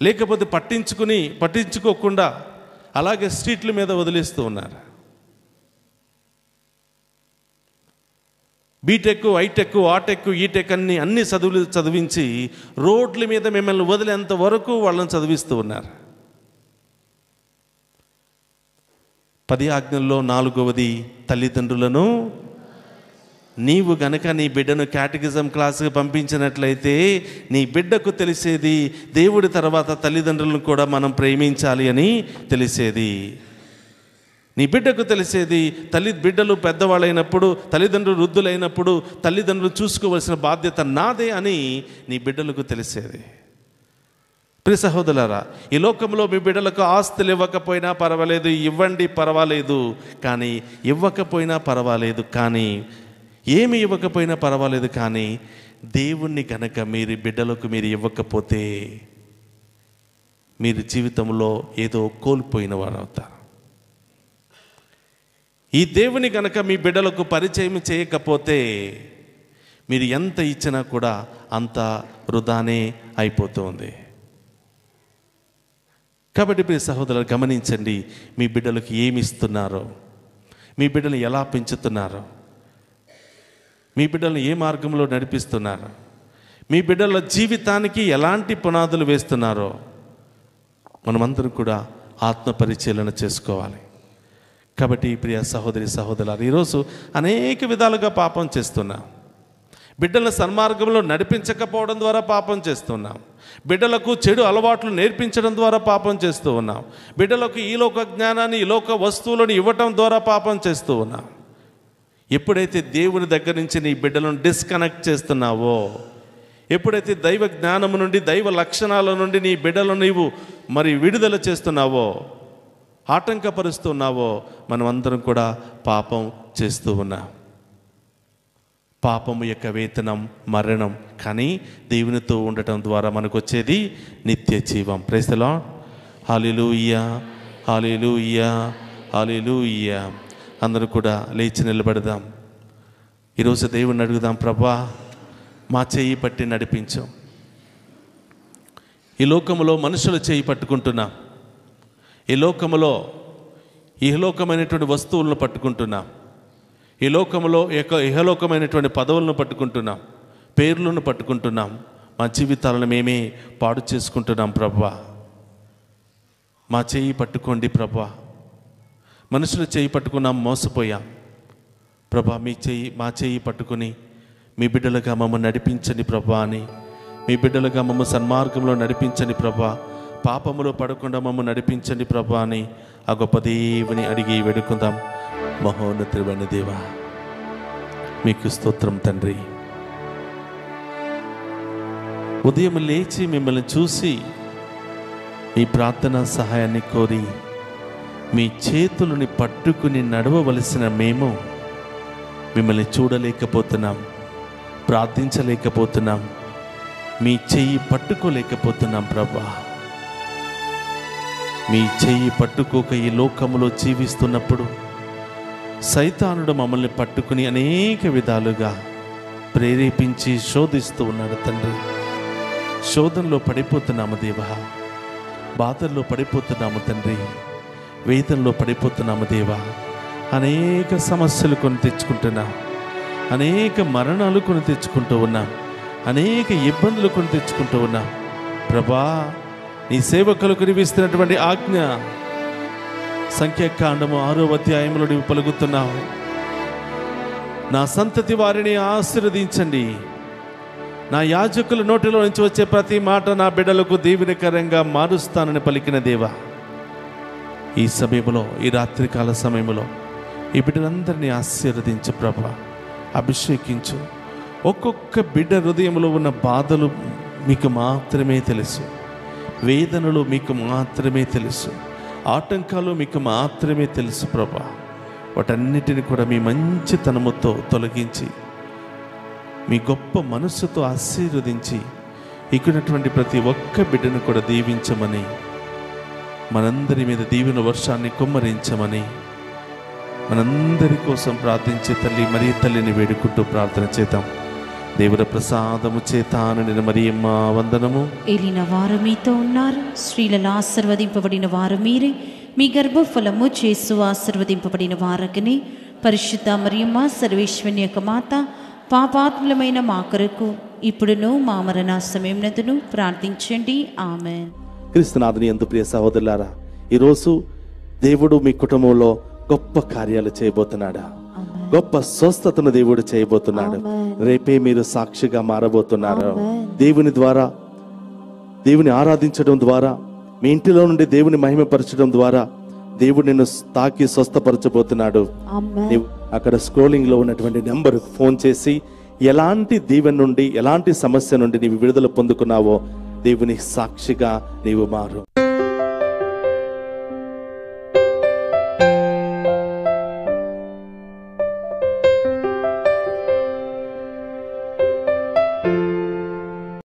లేకపోతే పట్టించుకోకుండా అలాగే స్ట్రీట్ల మీద వదిలేస్తూ ఉన్నారు. బీటెక్, ఐటెక్, ఆటెక్, ఈటెక్ అన్ని చదివించి రోడ్ల మీద మిమ్మల్ని వదిలేంత వరకు వాళ్ళని చదివిస్తూ ఉన్నారు. 10 ఆజ్ఞల్లో 4వది తల్లిదండ్రులను నీవు గనక నీ బిడ్డను క్యాటగిజం క్లాస్కి పంపించినట్లయితే నీ బిడ్డకు తెలిసేది దేవుడి తర్వాత తల్లిదండ్రులను కూడా మనం ప్రేమించాలి అని తెలిసేది. నీ బిడ్డకు తెలిసేది బిడ్డలు పెద్దవాళ్ళైనప్పుడు, తల్లిదండ్రులు వృద్ధులైనప్పుడు తల్లిదండ్రులు చూసుకోవలసిన బాధ్యత నాదే అని నీ బిడ్డలకు తెలిసేది. ప్రియ సహోదరులారా, ఈ లోకంలో మీ బిడ్డలకు ఆస్తులు ఇవ్వకపోయినా పర్వాలేదు, ఇవ్వండి పర్వాలేదు, కానీ ఇవ్వకపోయినా పర్వాలేదు, కానీ ఏమి ఇవ్వకపోయినా పర్వాలేదు, కానీ దేవుణ్ణి కనుక మీరు బిడ్డలకు మీరు ఇవ్వకపోతే మీరు జీవితంలో ఏదో కోల్పోయిన వారు అవుతారు. ఈ దేవుని కనుక మీ బిడ్డలకు పరిచయం చేయకపోతే మీరు ఎంత ఇచ్చినా కూడా అంత వృధానే అయిపోతుంది. కాబట్టి ప్రియ సహోదరులు గమనించండి, మీ బిడ్డలకు ఏమి ఇస్తున్నారో, మీ బిడ్డలు ఎలా పెంచుతున్నారో, మీ బిడ్డలను ఏ మార్గంలో నడిపిస్తున్నారో, మీ బిడ్డల జీవితానికి ఎలాంటి పునాదులు వేస్తున్నారో మనమందరం కూడా ఆత్మ పరిశీలన చేసుకోవాలి. కాబట్టి ప్రియ సహోదరులారా, ఈరోజు అనేక విధాలుగా పాపం చేస్తున్నాం. బిడ్డల సన్మార్గంలో నడిపించకపోవడం ద్వారా పాపం చేస్తున్నాం. బిడ్డలకు చెడు అలవాట్లు నేర్పించడం ద్వారా పాపం చేస్తూ ఉన్నాం. బిడ్డలకు ఈ లోక జ్ఞానాన్ని, ఈ లోక వస్తువులను ఇవ్వటం ద్వారా పాపం చేస్తూ ఉన్నాం. ఎప్పుడైతే దేవుని దగ్గర నుంచి నీ బిడ్డలను డిస్కనెక్ట్ చేస్తున్నావో, ఎప్పుడైతే దైవ జ్ఞానము నుండి, దైవ లక్షణాల నుండి నీ బిడ్డలను నీవు విడుదల చేస్తున్నావో, ఆటంకపరుస్తున్నావో, మనం అందరం కూడా పాపం చేస్తూ ఉన్నాం. పాపము యొక్క వేతనం మరణం, కానీ దేవునితో ఉండటం ద్వారా మనకు వచ్చేది నిత్య జీవం. Praise the Lord. హల్లెలూయా, హల్లెలూయా, హల్లెలూయా. అందరూ కూడా లేచి నిలబడదాం. ఈరోజు దేవుణ్ణి అడుగుదాం, ప్రభా మా చేయి పట్టి నడిపించు. ఈ లోకములో మనుషుల చేయి పట్టుకుంటున్నాం. ఈ లోకములో ఇహలోకమైనటువంటి వస్తువులను పట్టుకుంటున్నాం. ఈ లోకంలో ఇహలోకమైనటువంటి పదవులను పట్టుకుంటున్నాం, పేర్లను పట్టుకుంటున్నాం. మా జీవితాలను మేమే పాడు చేసుకుంటున్నాం. ప్రభా మా చేయి పట్టుకోండి ప్రభా. మనుషుల చేయి పట్టుకున్నాం, మోసపోయాం. ప్రభా మా చేయి పట్టుకుని మీ బిడ్డలుగా మమ్మల్ని నడిపించండి ప్రభా అని, మీ బిడ్డలుగా మమ్మల్ని సన్మార్గంలో నడిపించండి ప్రభా. పాపములో పడకుండా మమ్మల్ని నడిపించండి ప్రభా అని ఆ గొప్ప దేవుని అడిగి వేడుకుందాం. మహోన్నతుడైన దేవా, మీకు స్తోత్రం తండ్రి. ఉదయం లేచి మిమ్మల్ని చూసి మీ ప్రార్థనా సహాయాన్ని కోరి మీ చేతులని పట్టుకుని నడవవలసిన మేము మిమ్మల్ని చూడలేకపోతున్నాం, ప్రార్థించలేకపోతున్నాం, మీ చెయ్యి పట్టుకోలేకపోతున్నాం ప్రభా. మీ చెయ్యి పట్టుకోక ఈ లోకములో జీవిస్తున్నప్పుడు సైతానుడు మమ్మల్ని పట్టుకుని అనేక విధాలుగా ప్రేరేపించి శోధిస్తూ ఉన్నాడు తండ్రి. శోధనలో పడిపోతున్నాము దేవా, బాధల్లో పడిపోతున్నాము తండ్రి, వేదనలో పడిపోతున్నాము దేవా. అనేక సమస్యలు కొని తెచ్చుకుంటున్నాం, అనేక మరణాలు కొని తెచ్చుకుంటూ ఉన్నాం, అనేక ఇబ్బందులు కొని తెచ్చుకుంటూ ఉన్నాం ప్రభా. నీ సేవకులకు నివిస్తున్నటువంటి ఆజ్ఞ సంఖ్యాకాండము 6వ అధ్యాయంలో నీవు పలుకుతున్నావు, నా సంతతి వారిని ఆశీర్వదించండి, నా యాజకుల నోటిలో నుంచి వచ్చే ప్రతి మాట నా బిడ్డలకు దీవెనకరంగా మారుస్తానని పలికిన దేవా. ఈ సమయంలో, ఈ రాత్రికాల సమయంలో ఈ బిడ్డలందరినీ ఆశీర్వదించు ప్రభా, అభిషేకించు. ఒక్కొక్క బిడ్డ హృదయంలో ఉన్న బాధలు మీకు మాత్రమే తెలుసు. వేదనలు మీకు మాత్రమే తెలుసు, ఆటంకాలు మీకు మాత్రమే తెలుసు ప్రభా. వాటన్నిటిని కూడా మీ మంచితనముతో తొలగించి మీ గొప్ప మనస్సుతో ఆశీర్వదించి ఇక్కడున్నటువంటి ప్రతి ఒక్క బిడ్డను కూడా దీవించమని, మనందరి మీద దీవెన వర్షాన్ని కుమ్మరించమని మనందరి కోసం ప్రార్థించే తల్లి మరియ తల్లిని వేడుకుంటూ ప్రార్థన చేద్దాం. దేవుల ప్రసాదము చేత నిండిన మరియమ్మ వందనము. ఏలిన వారు మీతో ఉన్నారు, స్త్రీలలో ఆశీర్వదింపబడిన వారు మీరే, మీ గర్భఫలము చేసు ఆశీర్వదింపబడిన వారగనే. పరిశుద్ధ మరియమ్మ సర్వేశ్వరుని యొక్క మాత, పాపాత్ములమైన మా కొరకు ఇప్పుడును మా మరణ సమయమునందును ప్రార్థించండి. ఆమేన్. క్రీస్తునాథుని యందు ప్రియ సహోదరులారా, ఈరోజు దేవుడు మీ కుటుంబంలో గొప్ప కార్యాలు చేయబోతున్నాడా? గొప్ప స్వస్థతను దేవుడు చేయబోతున్నాడు. రేపే మీరు సాక్షిగా మారబోతున్నారు. దేవుని ద్వారా, దేవుని ఆరాధించడం ద్వారా, మీ ఇంటిలో నుండి దేవుని మహిమపరచడం ద్వారా దేవుడు నిన్ను తాకి స్వస్థపరచబోతున్నాడు. నీవు అక్కడ స్క్రోలింగ్ లో ఉన్నటువంటి నెంబర్ ఫోన్ చేసి ఎలాంటి దీవెన నుండి, ఎలాంటి సమస్య నుండి నీవు విడుదల పొందుకున్నావో దేవుని సాక్షిగా నీవు మారు.